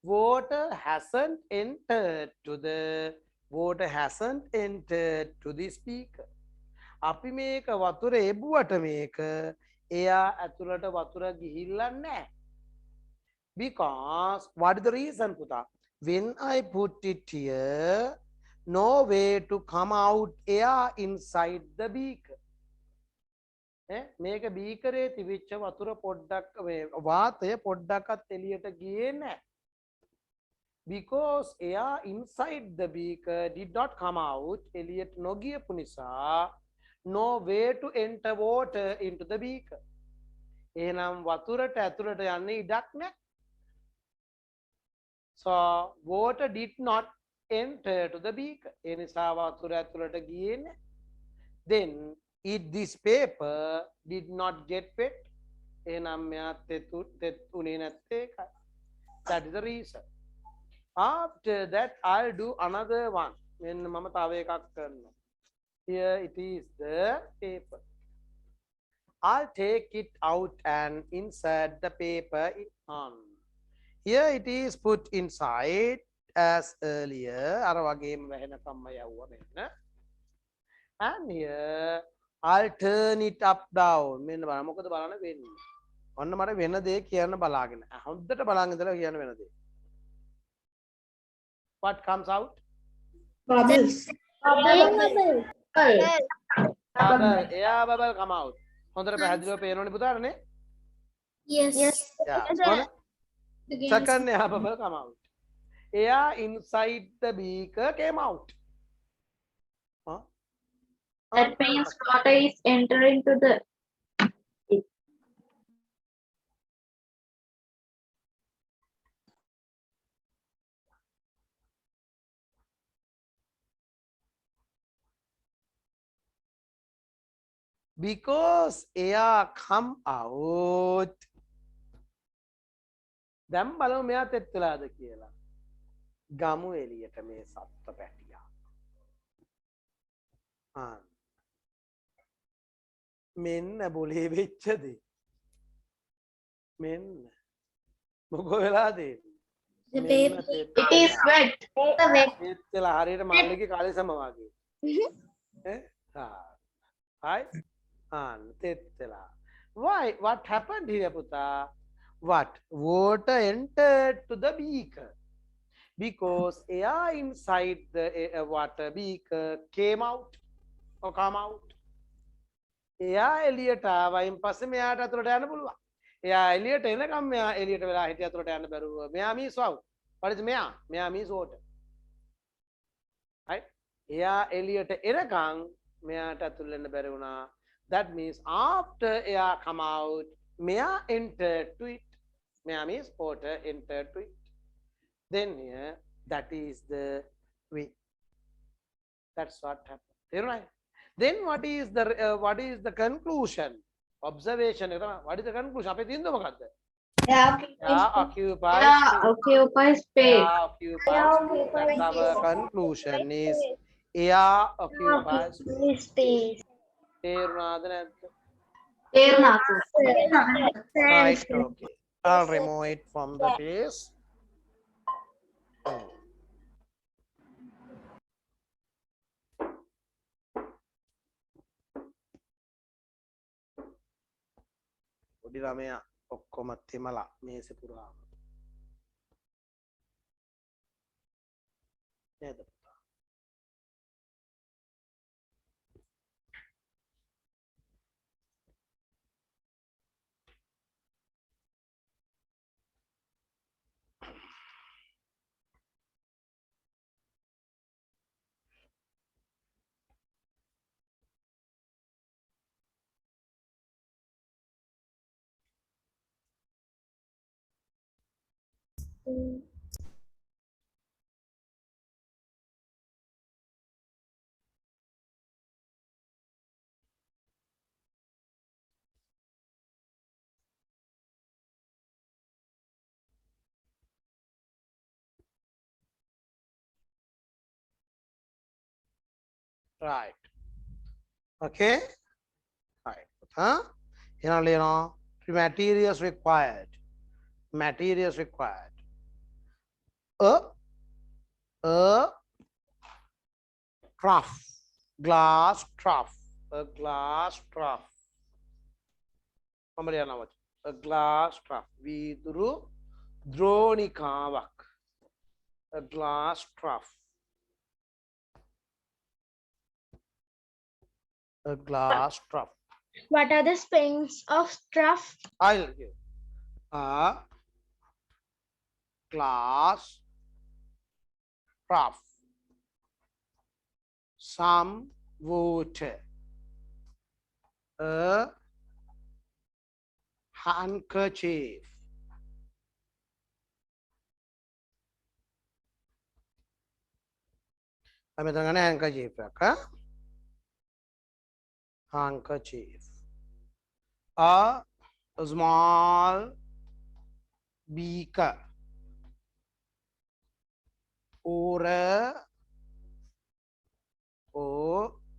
Speaker 1: water hasn't entered to this beaker. අපි මේක වතුර එබුවට මේක එයා ඇතුළට වතුර ගිහිල්ලා නැහැ. Because what is the reason, Puta? When I put it here, no way to come out air inside the beaker. මේක බීකරේ තිබිච්ච වතුර පොඩ්ඩක් වාතය පොඩ්ඩක්වත් එළියට ගියේ නැහැ. Because air inside the beaker did not come out, එළියට නොගියපු නිසා no way to enter water into the beaker. එහෙනම් වතුරට ඇතුළට යන්න ඉඩක් නැහැ. So water did not enter to the beaker. ඒ නිසා වතුර ඇතුළට ගියේ නැහැ. Then this paper did not get wet. එහෙනම් මෙයා තෙතුනේ නැත්තේ ඒකයි. That is the reason. After that I'll do another one. මෙන්න මම තව එකක් කරනවා. Here it is the paper. I'll take it out and insert the paper on. Here it is put inside as earlier. And here I'll turn it up down. What comes out?
Speaker 3: Bubbles.
Speaker 2: Bubble.
Speaker 1: Bubble. Air bubble come out.
Speaker 2: Yes.
Speaker 1: Yeah.
Speaker 2: The
Speaker 1: Second air bubble come out. Air inside the beaker came out. Huh?
Speaker 4: That means water is entering to the.
Speaker 1: Because air come out. දැන් බලමු මෙයා තෙත් වෙලාද කියලා. ගමු එළියට මේ සත්ත්ව පැටියා. මෙන්න බොලේ වෙච්ච දේ. මෙන්න. මොකෝ වෙලාද?
Speaker 2: The paper.
Speaker 4: It is wet.
Speaker 1: තෙත් වෙලා හරියට මල්ලිගේ කලිසම වගේ. ඈ? right? තෙත් වෙලා. Why? What happened here, පුතා? What? Water entered to the beaker. Because air inside the water beaker came out or come out. එයා එළියට ආවයින් පස්සේ මෙයාට අතුලට යන්න පුළුවන්. එයා එළියට එනකම් මෙයා එළියට වෙලා හිටිය අතුලට යන්න බැරුව. මෙයා means wow. What is මෙයා? මෙයා means water. Right? එයා එළියට එනකම් මෙයාට අතුල් වෙන්න බැරි වුණා. That means after air come out, මෙයා entered to it. මෙයා means water entered to it. Then here, that is the way. That's what happened. තේරුණාද? Then what is the conclusion? Observation. What is the conclusion? අපේ තීන්දුව මොකක්ද? Occupy space. Our conclusion is air occupies space. තේරුණාද නැද්ද? Right, okay. I'll remove it from the page. පොඩි ළමයා ඔක්කොම තෙමලා මේසෙ පුරාම නේද පුතා? Right. Okay. Right. Huh? Materials required. Materials required. A trough. Glass trough. A glass trough. A glass trough. Viduru dronikavak. A glass trough. A glass trough.
Speaker 3: What are the spellings of trough?
Speaker 1: I'll give a glass trough. Some water. A handkerchief. I'm going to handkerchief. Handkerchief. A small beaker or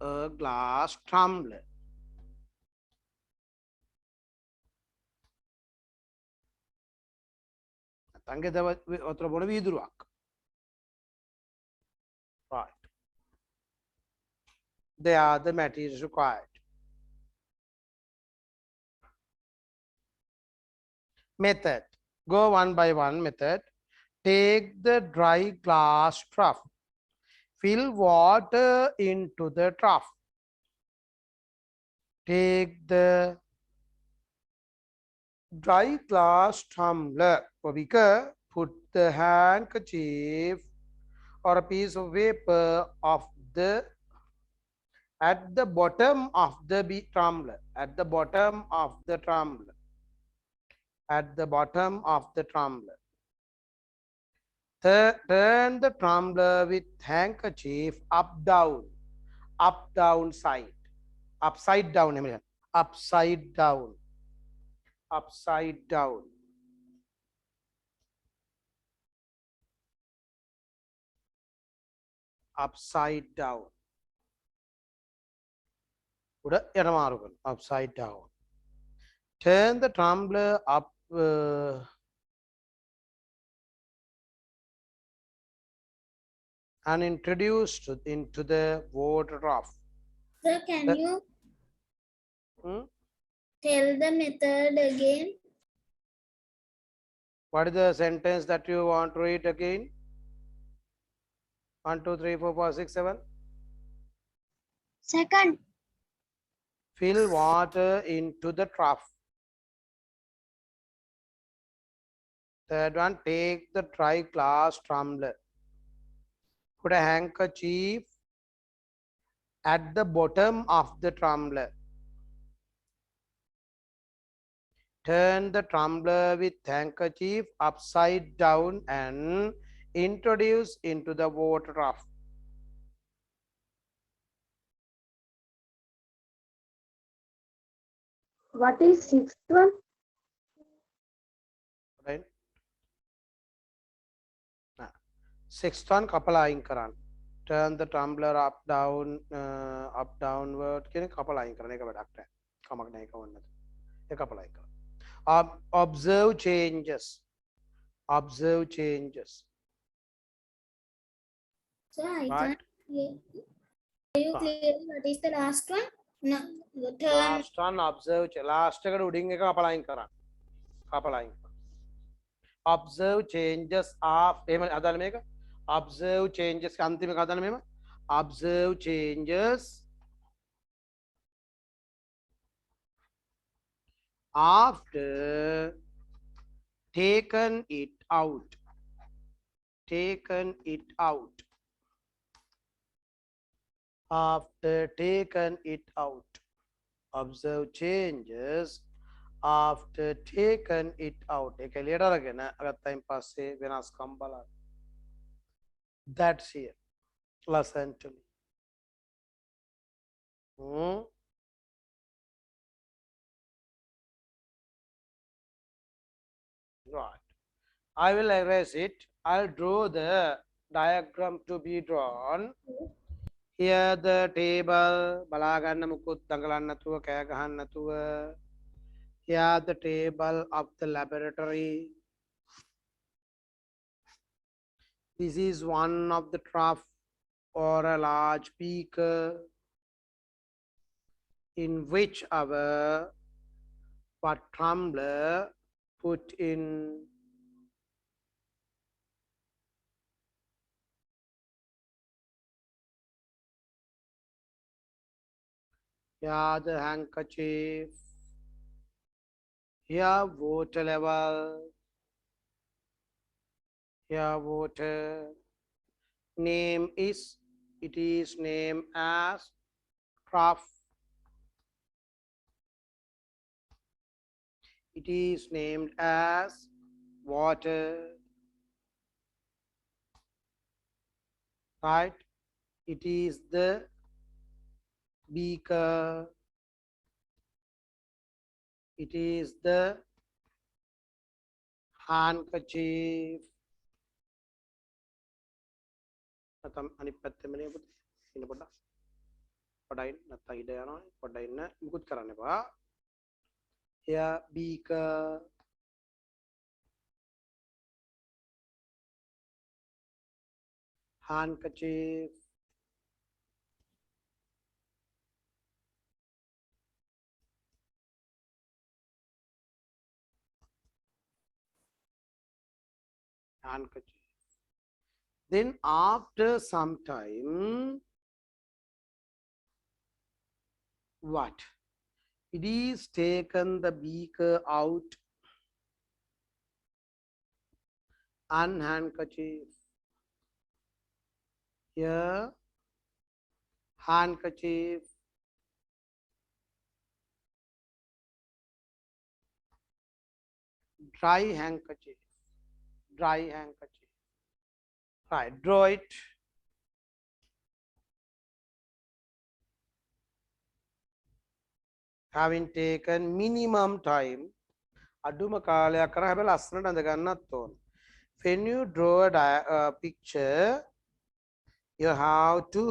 Speaker 1: a glass tumbler. ගෙදර වතුර බොන වීදුරුවක්. Right. They are the materials required. Method. Go one by one method. Take the dry glass trough. Fill water into the trough. Take the dry glass tumbler or beaker. Put the handkerchief or a piece of paper of the at the bottom of the tumbler. At the bottom of the tumbler. At the bottom of the tumbler. Turn the tumbler with handkerchief up down side, upside down, upside down, upside down, upside down. Upside down. Turn the tumbler up and introduce into the water trough.
Speaker 2: Sir, can you tell the method again?
Speaker 1: What is the sentence that you want to read again? 1, 2, 3, 4, 5, 6, 7.
Speaker 3: Second.
Speaker 1: Fill water into the trough. Third one, take the dry glass tumbler. Put a handkerchief at the bottom of the tumbler. Turn the tumbler with handkerchief upside down and introduce into the water trough.
Speaker 3: What is sixth one?
Speaker 1: Right? Sixth one, couple ayin karan. Turn the tumbler up downward. Kene couple ayin karan. Eka bedakta. Kamak nahi kawan. Eka couple ayin karan. Observe changes. Observe changes.
Speaker 2: Sir, I
Speaker 1: Right?
Speaker 2: can't hear. Are you clear? What is the last one? No, the turn.
Speaker 1: Last one, observe. Last එක උඩින් එක couple ayin karan. Couple ayin karan. Observe changes of එහෙම අදාළ මේක. Observe changes අන්තිම එක අදාළ මෙහෙම. Observe changes after taken it out. Taken it out. After taken it out. Observe changes after taken it out. එක එළියට අරගෙන අගත්තයින් පස්සේ වෙනස්කම් බලන්න. That's here. Listen to me. Right. I will erase it. I'll draw the diagram to be drawn. Here the table. බලාගන්න මුකුත් දඟලන්න නැතුව කෑ ගහන්න නැතුව. Here the table of the laboratory. This is one of the trough or a large beaker in which our tumbler put in here the handkerchief, here water level, here water. Name is, it is named as trough. It is named as water. Right? It is the beaker. It is the handkerchief. නැත්නම් අනිත් පැත්තෙම නේ පුතේ. ඉන්න පොඩ්ඩක්. පොඩ්ඩයි නැත්නම් ඉඩ යනවා. පොඩ්ඩයි ඉන්න. මුකුත් කරන්න එපා. Here beaker. handkerchief, handkerchief. Then after some time, what? It is taken the beaker out and handkerchief. Here, handkerchief, dry handkerchief, dry handkerchief. Right, draw it. Having taken minimum time, aduma කාලයක් කරා හැබැයි ලස්සනට අඳ ගන්නත් ඕන. When you draw a picture, you have to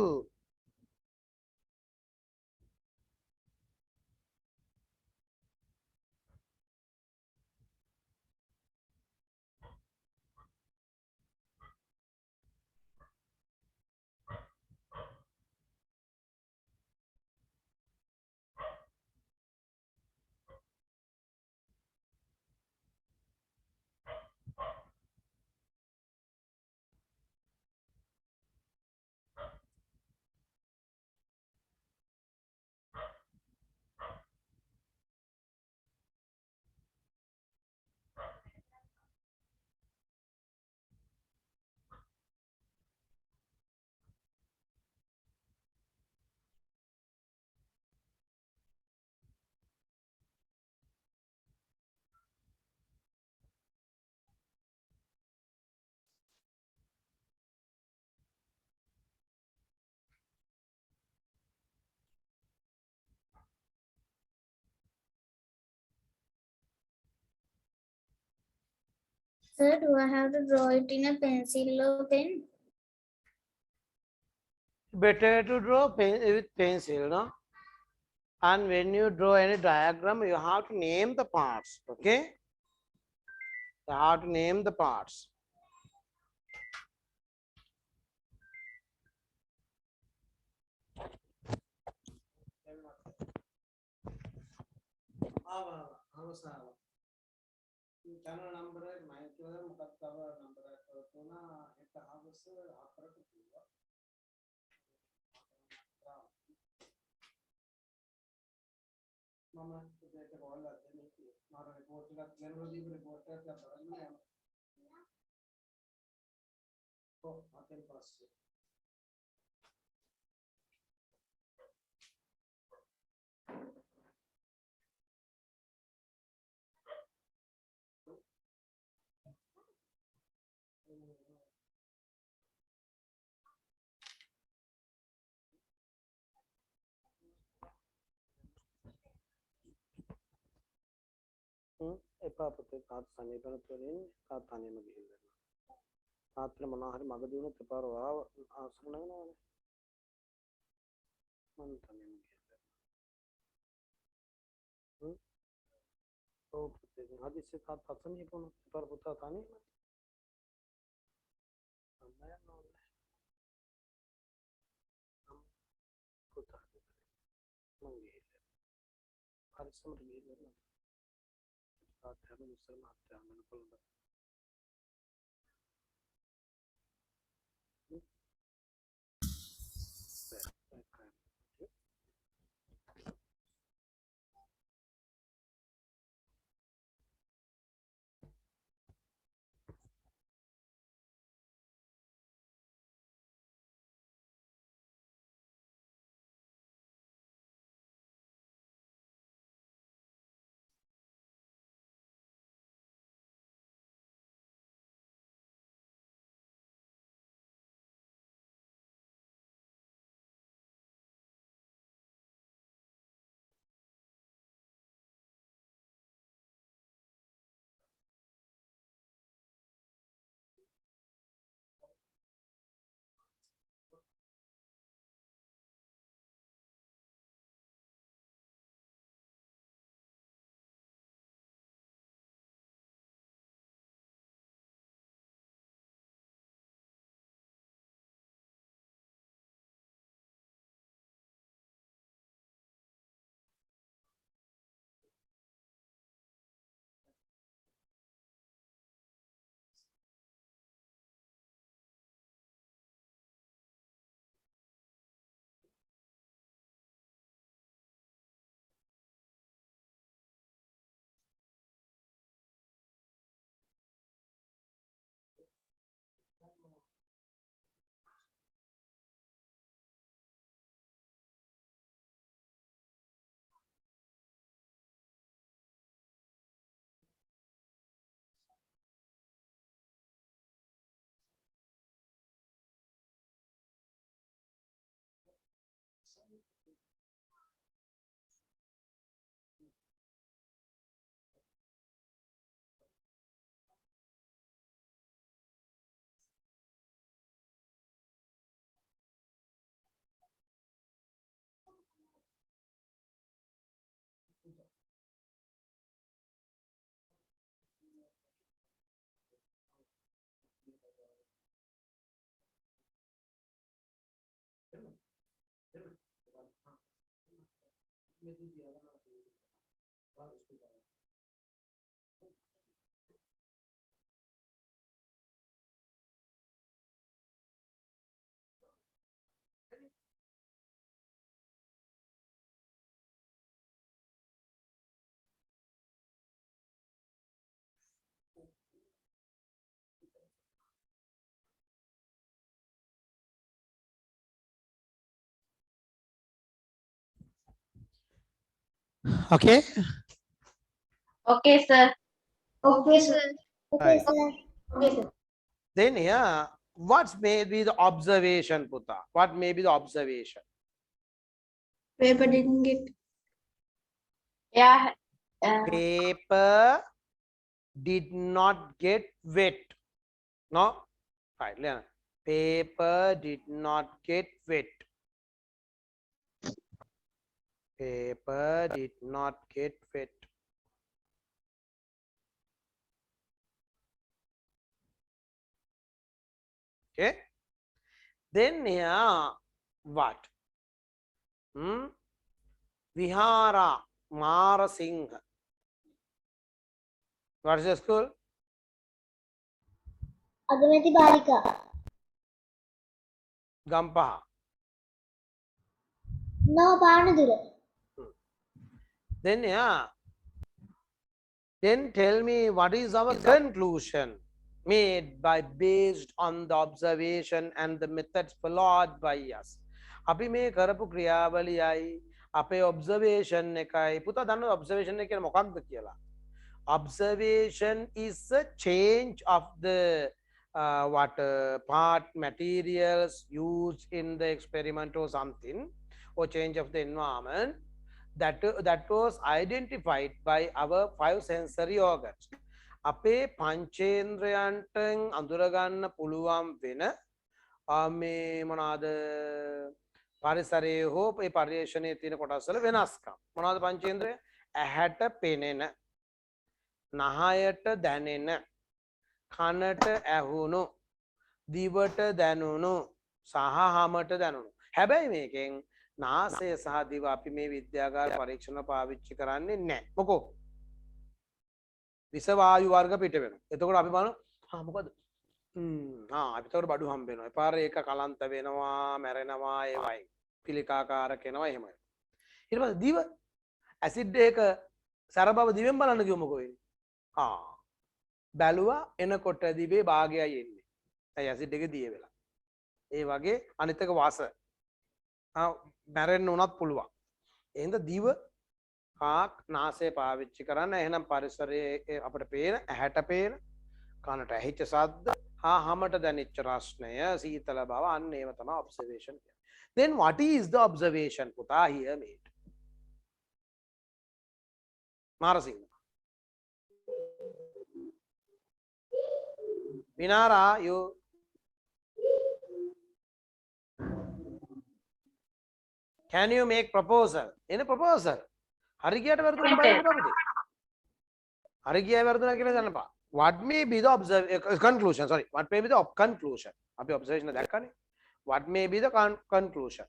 Speaker 2: Sir, do I have to draw it in a pencil or pen?
Speaker 1: better to draw with pencil, no? And when you draw any diagram, you have to name the parts, okay? You have to name the parts. channel number මම දෙයට call එකක් දෙන්න කිව්වා. මාර report එකක් general දීපු report එකක් දැන් බලන්න යනවා. ඔව් අතෙන් පස්සේ. එපා පුතේ තාත්තා සනීපන තුලින් තාත්තානෙම ගිහිල්ලා. තාත්තට මොනවා හරි මග දුන්නොත් එපාර වාව ආසන නැගනවනේ. මම තනියම ගිහිල්ලා. ඔව් පුතේ හදිස්සියේ තාත්තා සනීප වුණොත් එපාර පුතා තනියම. අම්මා යනවා. පුතා මම ගිහිල්ලා. පරිස්සමට ගිහිල්ලා. තාත්තා හැම ඉස්සරම හත්යන් වෙනකොට Okay.
Speaker 4: Okay, sir.
Speaker 3: Okay, sir.
Speaker 2: Okay,
Speaker 1: Right.
Speaker 2: sir.
Speaker 3: Okay, sir.
Speaker 1: Then here, what may be the observation, Puta? What may be the observation?
Speaker 3: Paper didn't get.
Speaker 4: Yeah.
Speaker 1: Paper did not get wet. No? Right. Learn. Paper did not get wet. Paper did not get wet. Okay. Then here, what? Vihara Mara Singh. What is the school?
Speaker 2: Agamati Balika.
Speaker 1: Gampaha.
Speaker 2: No, Panadura.
Speaker 1: Then yeah. Then tell me what is our conclusion made by based on the observation and the methods followed by us. අපි මේ කරපු ක්‍රියාවලියයි අපේ observation එකයි පුතා දන්නවද observation එක කියන්නේ මොකක්ද කියලා? Observation is a change of the part materials used in the experiment or something, or change of the environment that was identified by our 5 sensory organs. අපේ පංචේන්ද්‍රයන්ටන් අඳුරගන්න පුළුවන් වෙන මේ මොනවාද පරිසරයේ හෝ ඒ පරිශ්‍රණයේ තියෙන කොටස්වල වෙනස්කම් මොනවාද පංචේන්ද්‍රය? ඇහැට පෙනෙන, නහයට දැනෙන, කනට ඇහුණු, දිවට දැනුණු සහ හමට දැනුණු. හැබැයි මේකෙන් නාසය සහ දිව අපි මේ විද්‍යාගාර පරීක්ෂණ පාවිච්චි කරන්නේ නැහැ. මොකෝ? විස වායු වර්ග පිට වෙනවා. එතකොට අපි බලනවා මොකද? අපි තවර බඩු හම්බ වෙනවා. එපාර ඒක කලන්ත වෙනවා, මැරෙනවා, ඒවයි. පිළිකාකාරක වෙනවා එහෙමයි. ඊට පස්සේ දිව ඇසිඩ් එක සැර බව දිවෙන් බලන්න කිව්ව මොකෝ වෙන්නේ? බැලුවා එනකොට දිවේ භාගයයි එන්නේ. ඇයි ඇසිඩ් එක දිය වෙලා. ඒ වගේ අනිත් එක වාස මැරෙන්න උනත් පුළුවන්. එහෙනම් දිව කාක් නාසය පාවිච්චි කරන්න. එහෙනම් පරිසරයේ අපිට පේන ඇහැට පේන, කනට ඇහිච්ච ශබ්ද හා හමට දැනෙච්ච රස්නය, සීතල බව අන්න ඒව තමයි observation කියන්නේ. Then what is the observation පුතා here made? Marasingh. Vinara, you can you make proposal? In a proposal. හරි ගියට වර්ධන බලන්න අපිට. හරි ගියා වර්ධන කියලා දන්න පා. What may be the conclusion? Sorry. What may be the conclusion? අපි observation දැක්කනේ. What may be the conclusion?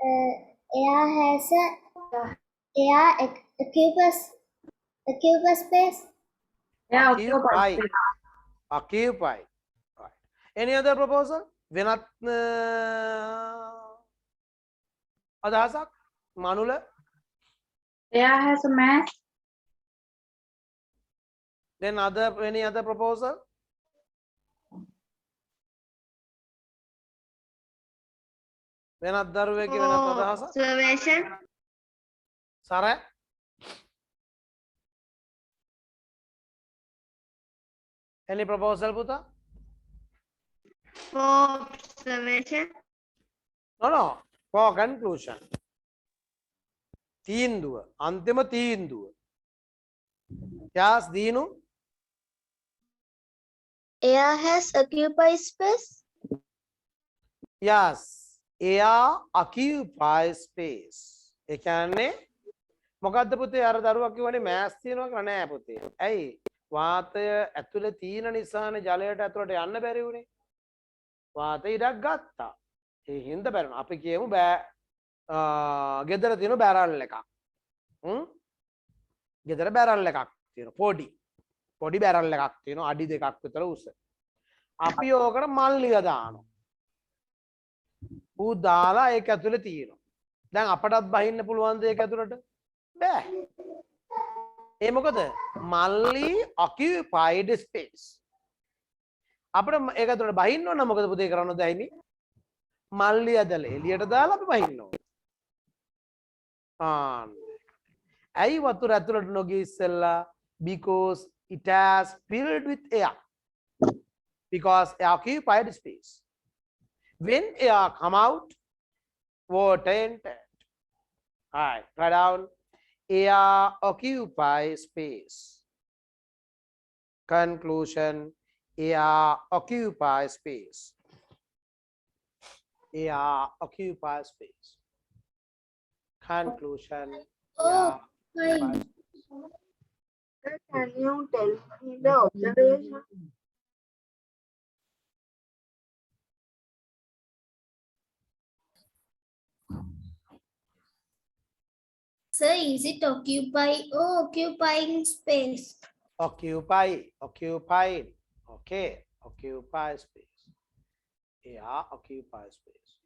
Speaker 2: Air has a occupies space.
Speaker 4: Yeah,
Speaker 1: Occupy. Occupy. Right. Any other proposal? වෙනත් අදහසක්? මනුල?
Speaker 4: Air has a mass.
Speaker 1: Then any other proposal? වෙනත් දරුවෙක්ගේ වෙනත් අදහසක්?
Speaker 3: Observation.
Speaker 1: සර? Any proposal පුතා?
Speaker 3: For observation.
Speaker 1: No. For conclusion. තීන්දුව. අන්තිම තීන්දුව. Yes, දීනු?
Speaker 2: Air has occupied space.
Speaker 1: Yes. Air occupies space. ඒ කියන්නේ මොකද්ද පුතේ අර දරුවා කිව්වනේ මෑස් තියනවා කියලා නෑ පුතේ. ඇයි? වාතය ඇතුලේ තියෙන නිසානේ ජලයට ඇතුලට යන්න බැරි වුනේ. වාතය ඉඩක් ගත්තා. ඒ හින්දා බැරි වුණා. අපි කියමු බෑ ගෙදර තියෙන බැරල් එකක්. ගෙදර බැරල් එකක් තියෙන පොඩි බැරල් එකක් තියෙන අඩි දෙකක් විතර උස. අපි ඕකට මල්ලිය දානවා. ඌ දාලා ඒක ඇතුලේ තියෙනවා. දැන් අපටත් බහින්න පුළුවන්ද ඒක ඇතුලට? බෑ. ඒ මොකද? මල්ලි occupied space. අපිට ඒක ඇතුලට බහින්න ඕන නම් මොකද පුතේ කරන්න දෙයිනේ? මල්ලි ඇදලා එළියට දාලා අපි බහින්න ඕන. ඇයි වතුර ඇතුලට නොගිය ඉස්සෙල්ලා? Because it has filled with air. Because air occupied space. When air come out, water entered. Alright, write down. Air occupies space. Conclusion. Air occupies space. Air occupies space. Conclusion.
Speaker 2: Oh, fine.
Speaker 3: Can you tell me the observation?
Speaker 2: Sir, is it occupying space?
Speaker 1: Occupied. Okay, occupy space. Yeah, occupy space.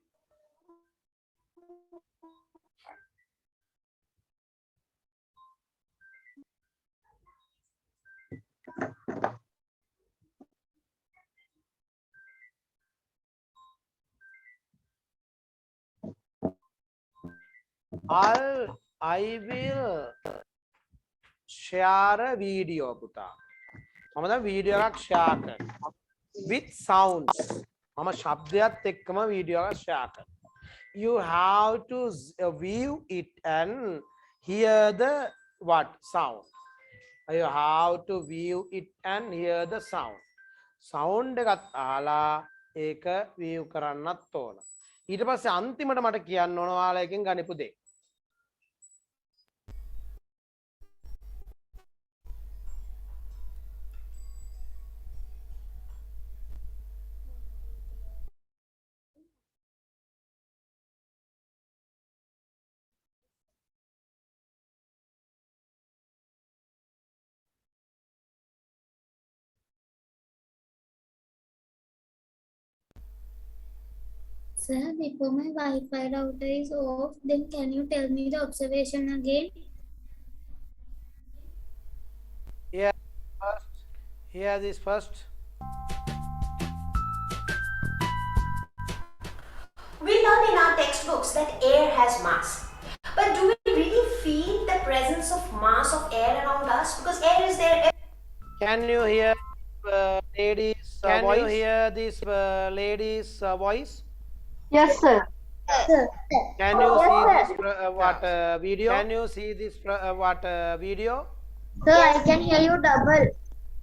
Speaker 1: I will share a video පුතා. මම දැන් video එකක් share කරනවා with sounds. මම ශබ්දයත් එක්කම video එකක් share කරනවා. You have to view it and hear the what sound. You have to view it and hear the sound. Sound එකත් අහලා ඒක view කරන්නත් ඕන. ඊට පස්සේ අන්තිමට මට කියන්න ඕන ඔයාලා එකෙන් ගනිපු දේ.
Speaker 2: Sir, before my Wi-Fi router is off, then can you tell me the observation again?
Speaker 1: Hear this first.
Speaker 5: We learn in our textbooks that air has mass. But do we really feel the presence of mass of air around us? Because air is there.
Speaker 1: Can you hear ladies' voice? Can you hear this lady's voice?
Speaker 4: Yes, sir.
Speaker 1: Can you see this video? Can you see this video?
Speaker 3: Sir, I can hear you double.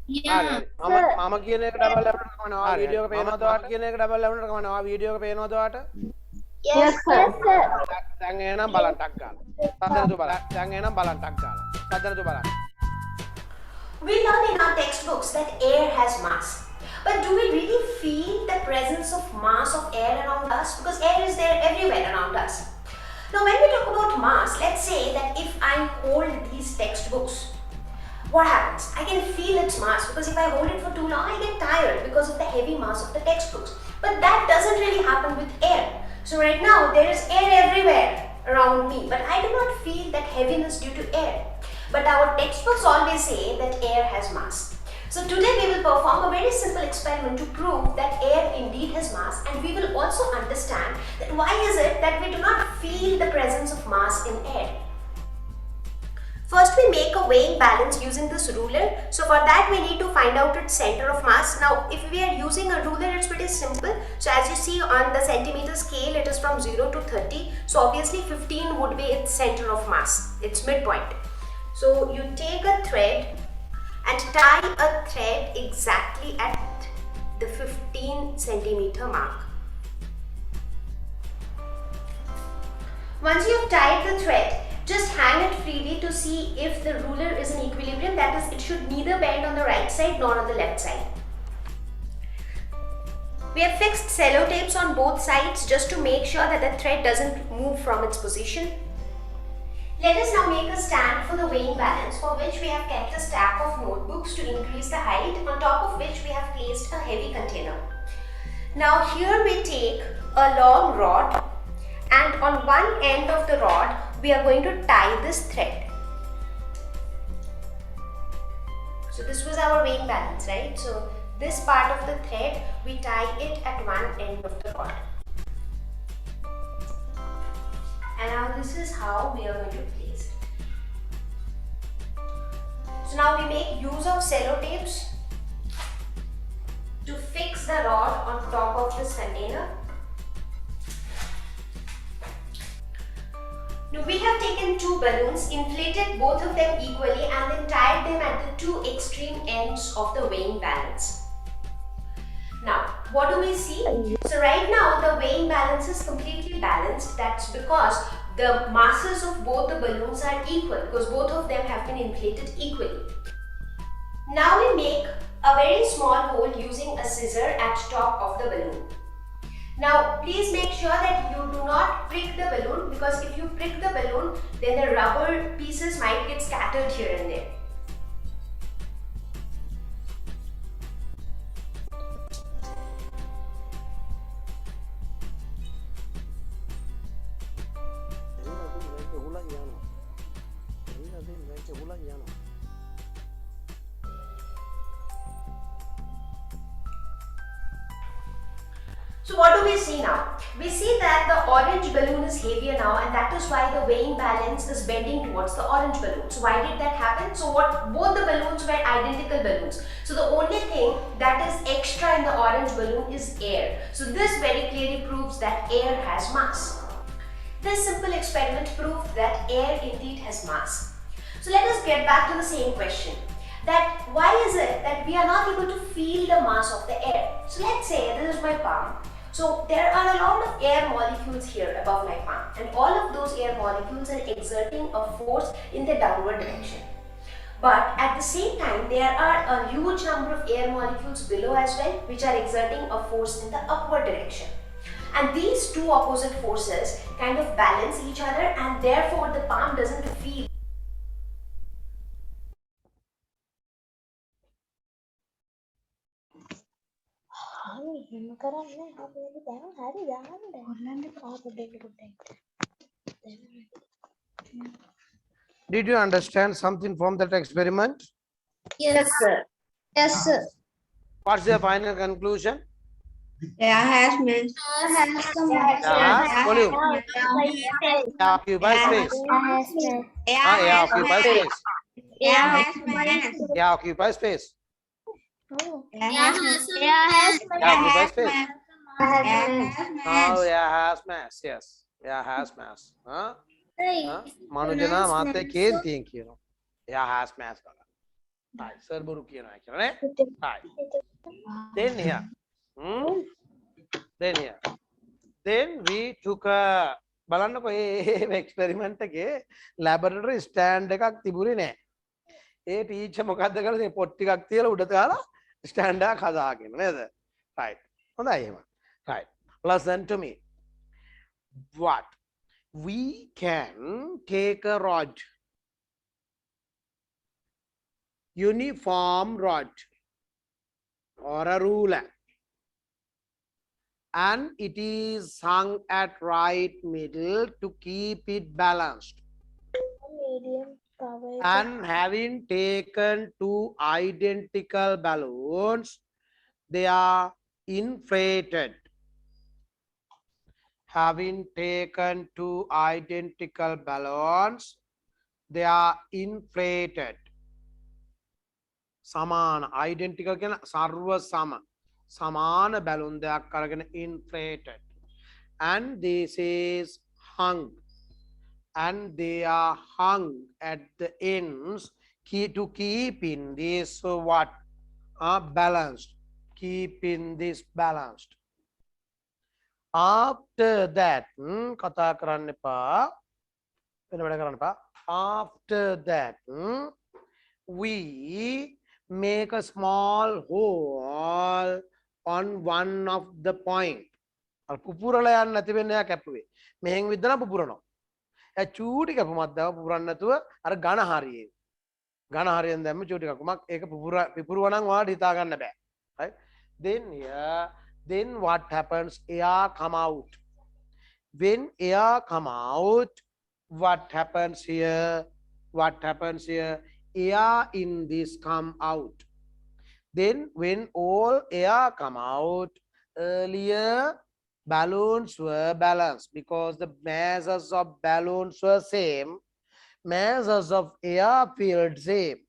Speaker 2: Yeah.
Speaker 1: මම කියන එක double ලැබුණට කමනවා. Video එක පේනවද ඔයාලට? කියන එක double ලැබුණට කමනවා. Video එක පේනවද ඔයාලට?
Speaker 3: Yes, sir.
Speaker 1: දැන් එහෙනම් බලන්න ටක් ගාලා. සද්දනතු බලන්න. දැන් එහෙනම් බලන්න ටක් ගාලා. සද්දනතු බලන්න.
Speaker 5: We learn in our textbooks that air has mass. But do we really feel the presence of mass of air around us? Because air is there everywhere around us. Now when we talk about mass, let's say that if I hold these textbooks, what happens? I can feel its mass because if I hold it for too long, I get tired because of the heavy mass of the textbooks. But that doesn't really happen with air. So right now there is air everywhere around me, but I do not feel that heaviness due to air. But our textbooks always say that air has mass. So today we will perform a very simple experiment to prove that air indeed has mass, and we will also understand that why is it that we do not feel the presence of mass in air. First we make a weighing balance using this ruler. So for that we need to find out its center of mass. Now if we are using a ruler, it's pretty simple. So as you see on the centimeter scale, it is from 0 to 30. So obviously 15 would be its center of mass, its midpoint. So you take a thread and tie a thread exactly at the 15 centimeter mark. Once you have tied the thread, just hang it freely to see if the ruler is in equilibrium. That is, it should neither bend on the right side nor on the left side. We have fixed sellotapes on both sides just to make sure that the thread doesn't move from its position. Let us now make a stand for the weighing balance, for which we have kept a stack of notebooks to increase the height, on top of which we have placed a heavy container. Now here we take a long rod, and on one end of the rod we are going to tie this thread. So this was our weighing balance, right? So this part of the thread, we tie it at one end of the rod. And now this is how we are going to place it. So now we make use of sellotapes to fix the rod on top of this container. Now we have taken two balloons, inflated both of them equally and then tied them at the two extreme ends of the weighing balance. Now, what do we see? So right now the weighing balance is completely balanced. That's because the masses of both the balloons are equal, because both of them have been inflated equally. Now we make a very small hole using a scissor at top of the balloon. Now please make sure that you do not prick the balloon, because if you prick the balloon, then the rubber pieces might get scattered here and there. So what do we see now? We see that the orange balloon is heavier now, and that is why the weighing balance is bending towards the orange balloon. So why did that happen? So both the balloons were identical balloons. So the only thing that is extra in the orange balloon is air. So this very clearly proves that air has mass. This simple experiment proved that air indeed has mass. So let us get back to the same question. That why is it that we are not able to feel the mass of the air? So let's say this is my palm. So there are a lot of air molecules here above my palm, and all of those air molecules are exerting a force in the downward direction. But at the same time, there are a huge number of air molecules below as well, which are exerting a force in the upward direction. And these two opposite forces kind of balance each other, and therefore the palm doesn't feel.
Speaker 1: Did you understand something from that experiment?
Speaker 2: Yes.
Speaker 4: sir.
Speaker 3: Yes, sir.
Speaker 1: What's the final conclusion?
Speaker 3: Air has mass.
Speaker 1: Yeah, volume. Air occupies space. Air occupies space.
Speaker 3: Air has mass.
Speaker 1: Air occupies space.
Speaker 3: Air has mass.
Speaker 1: Air occupies space.
Speaker 3: Air
Speaker 1: Now
Speaker 3: has
Speaker 1: air has mass. Yes, air has mass. Huh? Manujana mate kenti kiyano. Air has mass. Right, sir buru kiyano ne. Right. Then here. Then we took a බලන්නකො මේ experiment එකේ ලැබොරටරි stand එකක් තිබුණේ නැහැ. ඒ teacher මොකද්ද කරලා මේ පොට් ටිකක් තියලා උඩ දාලා ස්ටෑන්ඩ් එකක් හදාගෙන නේද? right. හොඳයි එහෙම. right. Listen to me. What? We can take a rod. Uniform rod or a ruler, and it is hung at right middle to keep it balanced. And having taken two identical balloons, they are inflated. Having taken two identical balloons, they are inflated. Saman, identical can sarva sama. Samana balloon they are inflated, and this is hung, and they are hung at the ends to keep in this what balanced, keeping this balanced. After that after that we make a small hole on one of the point. පුපුරලා යන්න නැති වෙන්න එයා කැපුවේ. මෙහෙන් විද්දන පුපුරනවා. එයා චූටි කැපුමක් දාව පුපුරන්න නැතුව අර ඝන හරියේ. ඝන හරියෙන් දැම්ම චූටි කැපුමක් ඒක පිපුරුවා නම් ඔයාලට හිතා ගන්න බෑ. Right? Then here, then what happens? Air come out. When air come out, what happens here? What happens here? Air in this come out. Then when all air come out, earlier balloons were balanced because the masses of balloons were same, masses of air field same.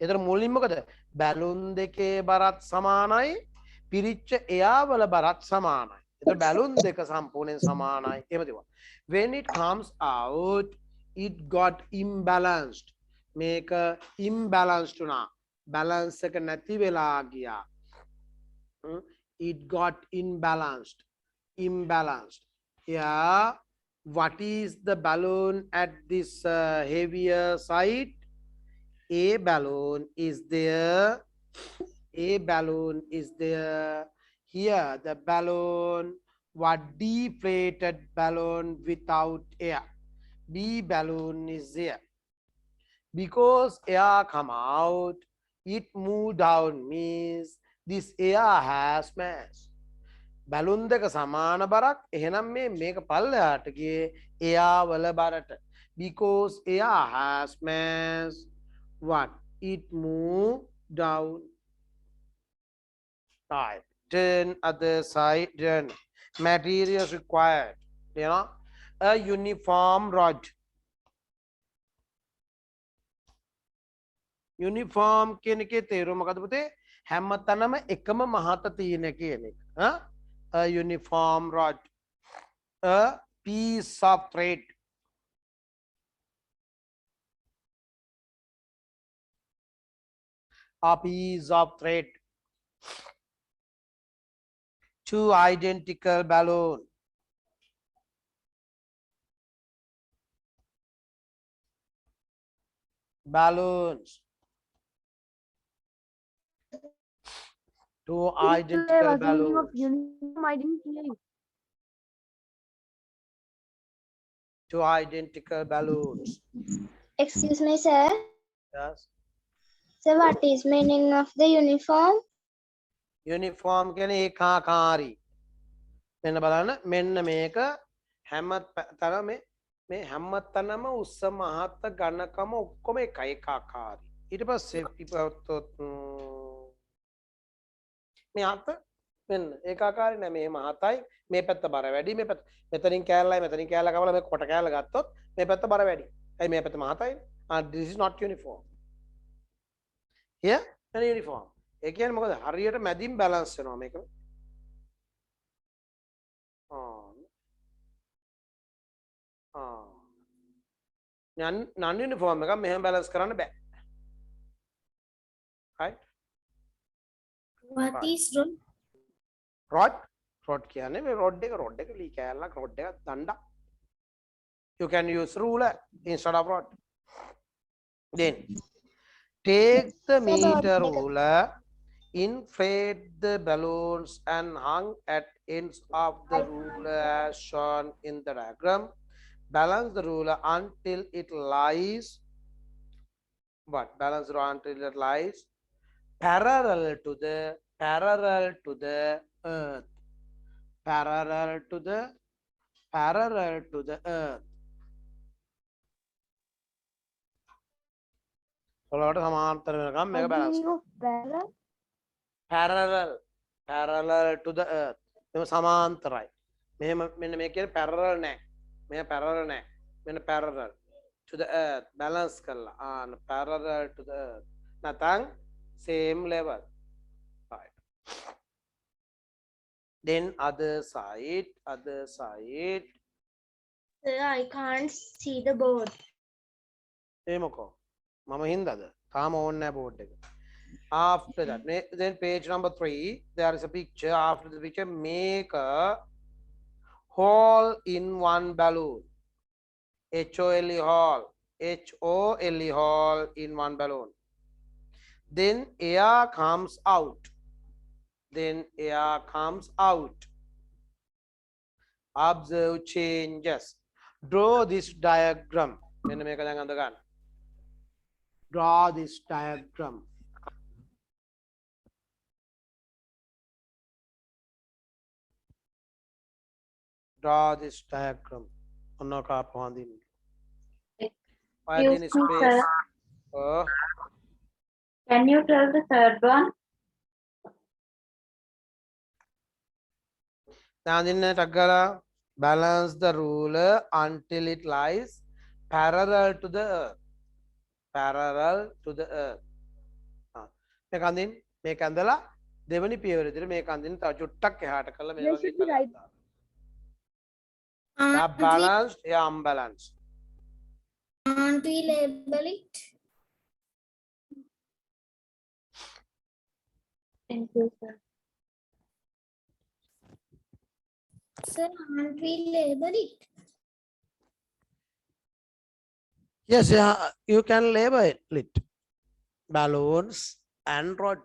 Speaker 1: එතන මුලින්ම මොකද? Balloon දෙකේ බරත් සමානයි, පිරිච්ච එයා වල බරත් සමානයි. එතන බැලුන් දෙක සම්පූර්ණයෙන් සමානයි. එහෙම තිබුණා. When it comes out, it got imbalanced. මේක imbalanced වුණා. balance එක නැති වෙලා ගියා. It got imbalanced. Yeah, what is the balloon at this heavier side? A balloon is there. Here the balloon, what deflated balloon without air. B balloon is there. Because air come out, it move down means this air has mass. Balloon දෙක සමාන බරක් එහෙනම් මේක පල්ලෙහාට ගියේ එයා වල බරට. Because air has mass, what? It move down. Right. Turn other side. Turn. Materials required. You know, a uniform rod. Uniform කියන එකේ තේරුම මොකද පුතේ? හැමතැනම එකම මහත තියෙන කියන එක. A uniform rod, a piece of thread. A piece of thread. Two identical balloons. Two identical balloons.
Speaker 3: I didn't hear you.
Speaker 1: Two identical balloons.
Speaker 3: Excuse me, sir.
Speaker 1: Yes.
Speaker 3: So what is meaning of the uniform?
Speaker 1: Uniform කියන්නේ ඒකාකාරී. මෙන්න බලන්න මෙන්න මේක මේ හැමතැනම උස්ස මහත ඝනකම ඔක්කොම එකයි ඒකාකාරී. ඊට පස්සේ ඉපවත්තොත් මේ අත මෙන්න ඒකාකාරී නෑ. මේ මහතයි මේ පැත්ත බර වැඩි. මේ පැත්ත මෙතනින් කැලලයි කවලා මේ කොට කැලල ගත්තොත් මේ පැත්ත බර වැඩි. ඇයි මේ පැත්ත මහතයි? This is not uniform. Here and uniform. ඒ කියන්නේ මොකද? හරියට මැදින් බැලන්ස් වෙනවා මේක. non uniform එකක් මෙහෙම බැලන්ස් කරන්න බෑ. right?
Speaker 2: What is rod?
Speaker 1: rod කියන්නේ මේ rod එක ලී කෑල්ලක් rod එක දණ්ඩක්. You can use ruler instead of rod. Then take the meter ruler, inflate the balloons and hung at ends of the ruler as shown in the diagram. Balance the ruler until it lies. What? Balance the ruler until it lies parallel to the earth. Parallel to the earth. ඔයාලට සමාන්තර වෙනකම් මේක balance parallel to the earth. මේක සමාන්තරයි. මෙහෙම මෙන්න මේක කියන්නේ parallel නෑ. මේ parallel නෑ. මෙන්න parallel to the earth balance කරලා. Parallel to the earth. නැත්නම් same level. Right. Then other side.
Speaker 3: Sir, I can't see the board.
Speaker 1: ඒ මොකෝ? මම හින්දාද? තාම ඕනේ නැහැ board එක. After that, then page number 3, there is a picture. After the picture, make a hole in one balloon. H-O-L-E hole. H-O-L-E hole in one balloon. Then air comes out. then air comes out. Observe changes. Draw this diagram. Draw this diagram. Draw this diagram.
Speaker 4: Excuse me,
Speaker 1: Space.
Speaker 4: sir. Can you tell the third one?
Speaker 1: Now, balance the ruler until it lies parallel to the earth. Parallel to the earth. මේක ඇඳලා දෙවනි පියවර විදිහට මේක අඳින්න තව චුට්ටක් එහාට කරලා මේ වගේ කළා. Balanced, yeah, unbalanced.
Speaker 2: Aren't we label it?
Speaker 4: Thank you, sir.
Speaker 2: Sir, aren't we label it?
Speaker 1: Yes, yeah, you can label it. Balloons and rod.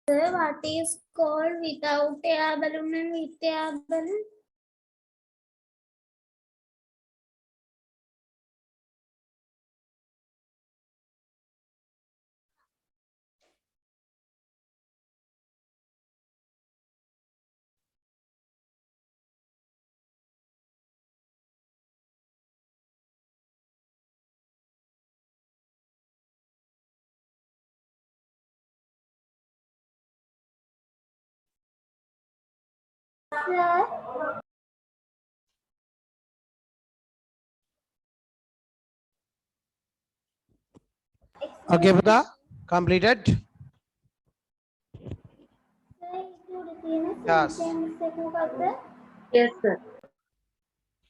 Speaker 2: Sir, what is called without air balloon and with air balloon? Sir,
Speaker 1: Okay, Pata, completed. Yes.
Speaker 4: Yes, sir.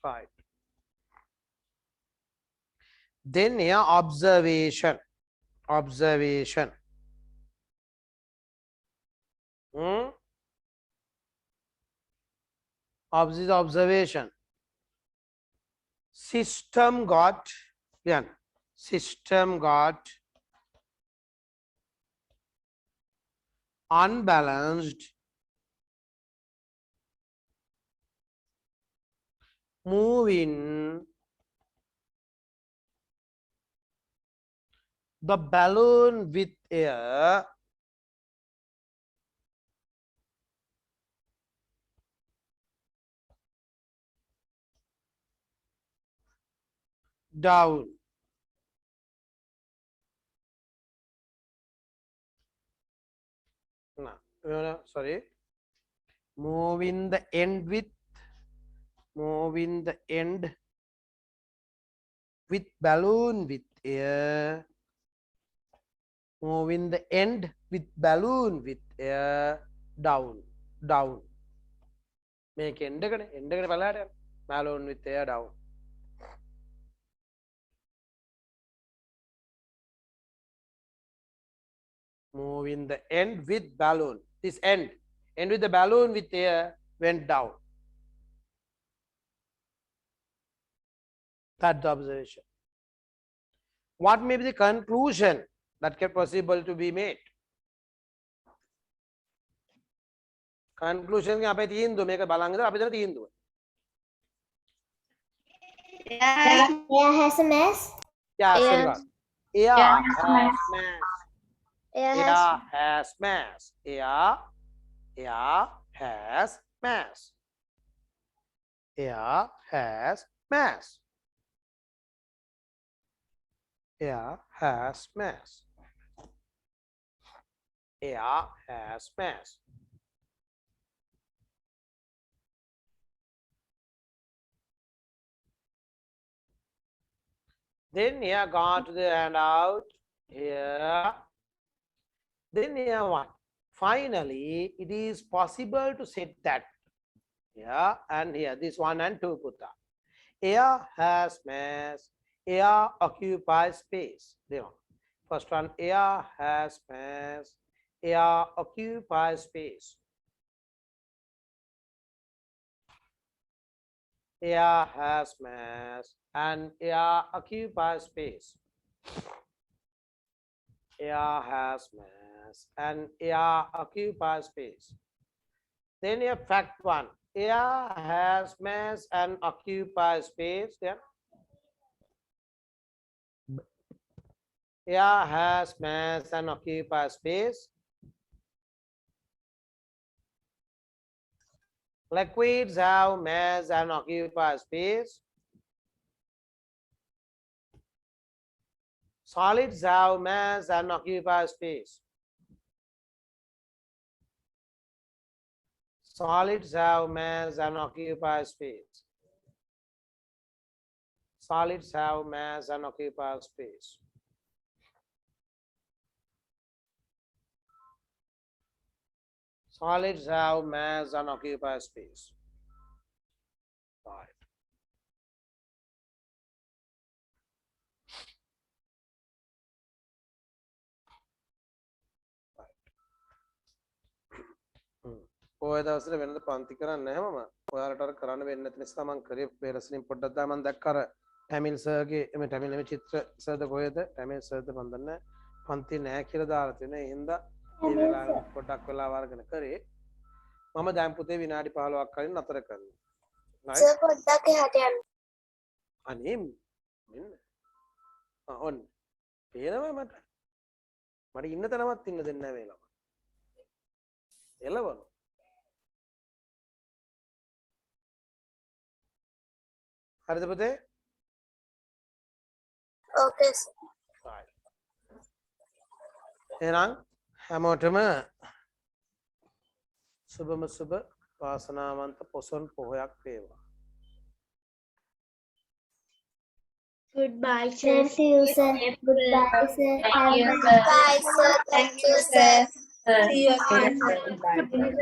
Speaker 1: Right. Then here observation. Observation. Observation. System got unbalanced, moving the balloon with air down. No, sorry. Moving the end with balloon with air. Moving the end with balloon with air down. Make end balloon with air down. Moving the end with balloon. This end with the balloon with air went down. That's the observation. What may be the conclusion that can possible to be made? Conclusion के आपे तीन दो मेरे को बालांगे तो आपे जरा तीन दो.
Speaker 3: Air has a mass.
Speaker 1: Yeah,
Speaker 4: Air-
Speaker 1: sorry. Air
Speaker 4: has
Speaker 1: has
Speaker 4: mass.
Speaker 1: mass.
Speaker 3: Air
Speaker 1: Air
Speaker 3: has
Speaker 1: has mass. Air has mass. Air has mass. Air has mass. Air has mass. Then here got to the handout. Here. Then here what? Finally, it is possible to set that. Here and here. This 1 and 2 put up. Air has mass. Air occupies space. First one, air has mass. Air occupies space. Air has mass and air occupies space. Air has mass and air occupies space. Then you have fact 1. Air has mass and occupies space. Then air has mass and occupies space. Liquids have mass and occupy space. Solids have mass and occupy space. Solids have mass and occupy space. Solids have mass and occupy space. Solids have mass and occupy space. Right. ඔය දවස්වල වෙනද පන්ති කරන්නේ නැහැ මම. ඔයාලට අර කරන්න වෙන්නේ නැති නිසා මම කරේ පෙරස්ලින් පොඩ්ඩක් දාලා මම දැක්ක අර ටැමිල් සර්ගේ මේ ටැමිල් නෙමෙයි චිත්‍ර සර්ද කොහෙද? ටැමිල් සර්ද මම දන්නේ පන්ති නැහැ කියලා දාලා තියෙනවා. ඒ හින්දා ඒ වෙලාවේ පොඩ්ඩක් වෙලාව අරගෙන කරේ. මම දැන් පුතේ විනාඩි 15ක් කලින් නතර කරනවා.
Speaker 3: Sir, පොඩ්ඩක් එහාට යන්න.
Speaker 1: අනේ මෙන්න. ඔන්න. පේනවා මට. මට ඉන්න තැනවත් ඉන්න දෙන්නේ නැහැ මේ ළම. එළවලු. හරිද පුතේ?
Speaker 3: Okay, sir.
Speaker 1: right. එහෙනම් හැමෝටම සුබම සුබ වාසනාවන්ත පොසොන් පොහොයක් වේවා.
Speaker 3: Goodbye, sir. Thank you, sir. Goodbye, sir.
Speaker 4: Thank you, sir.
Speaker 3: Bye, sir. Thank you, sir.
Speaker 4: Sir.
Speaker 3: See you again.
Speaker 4: Bye.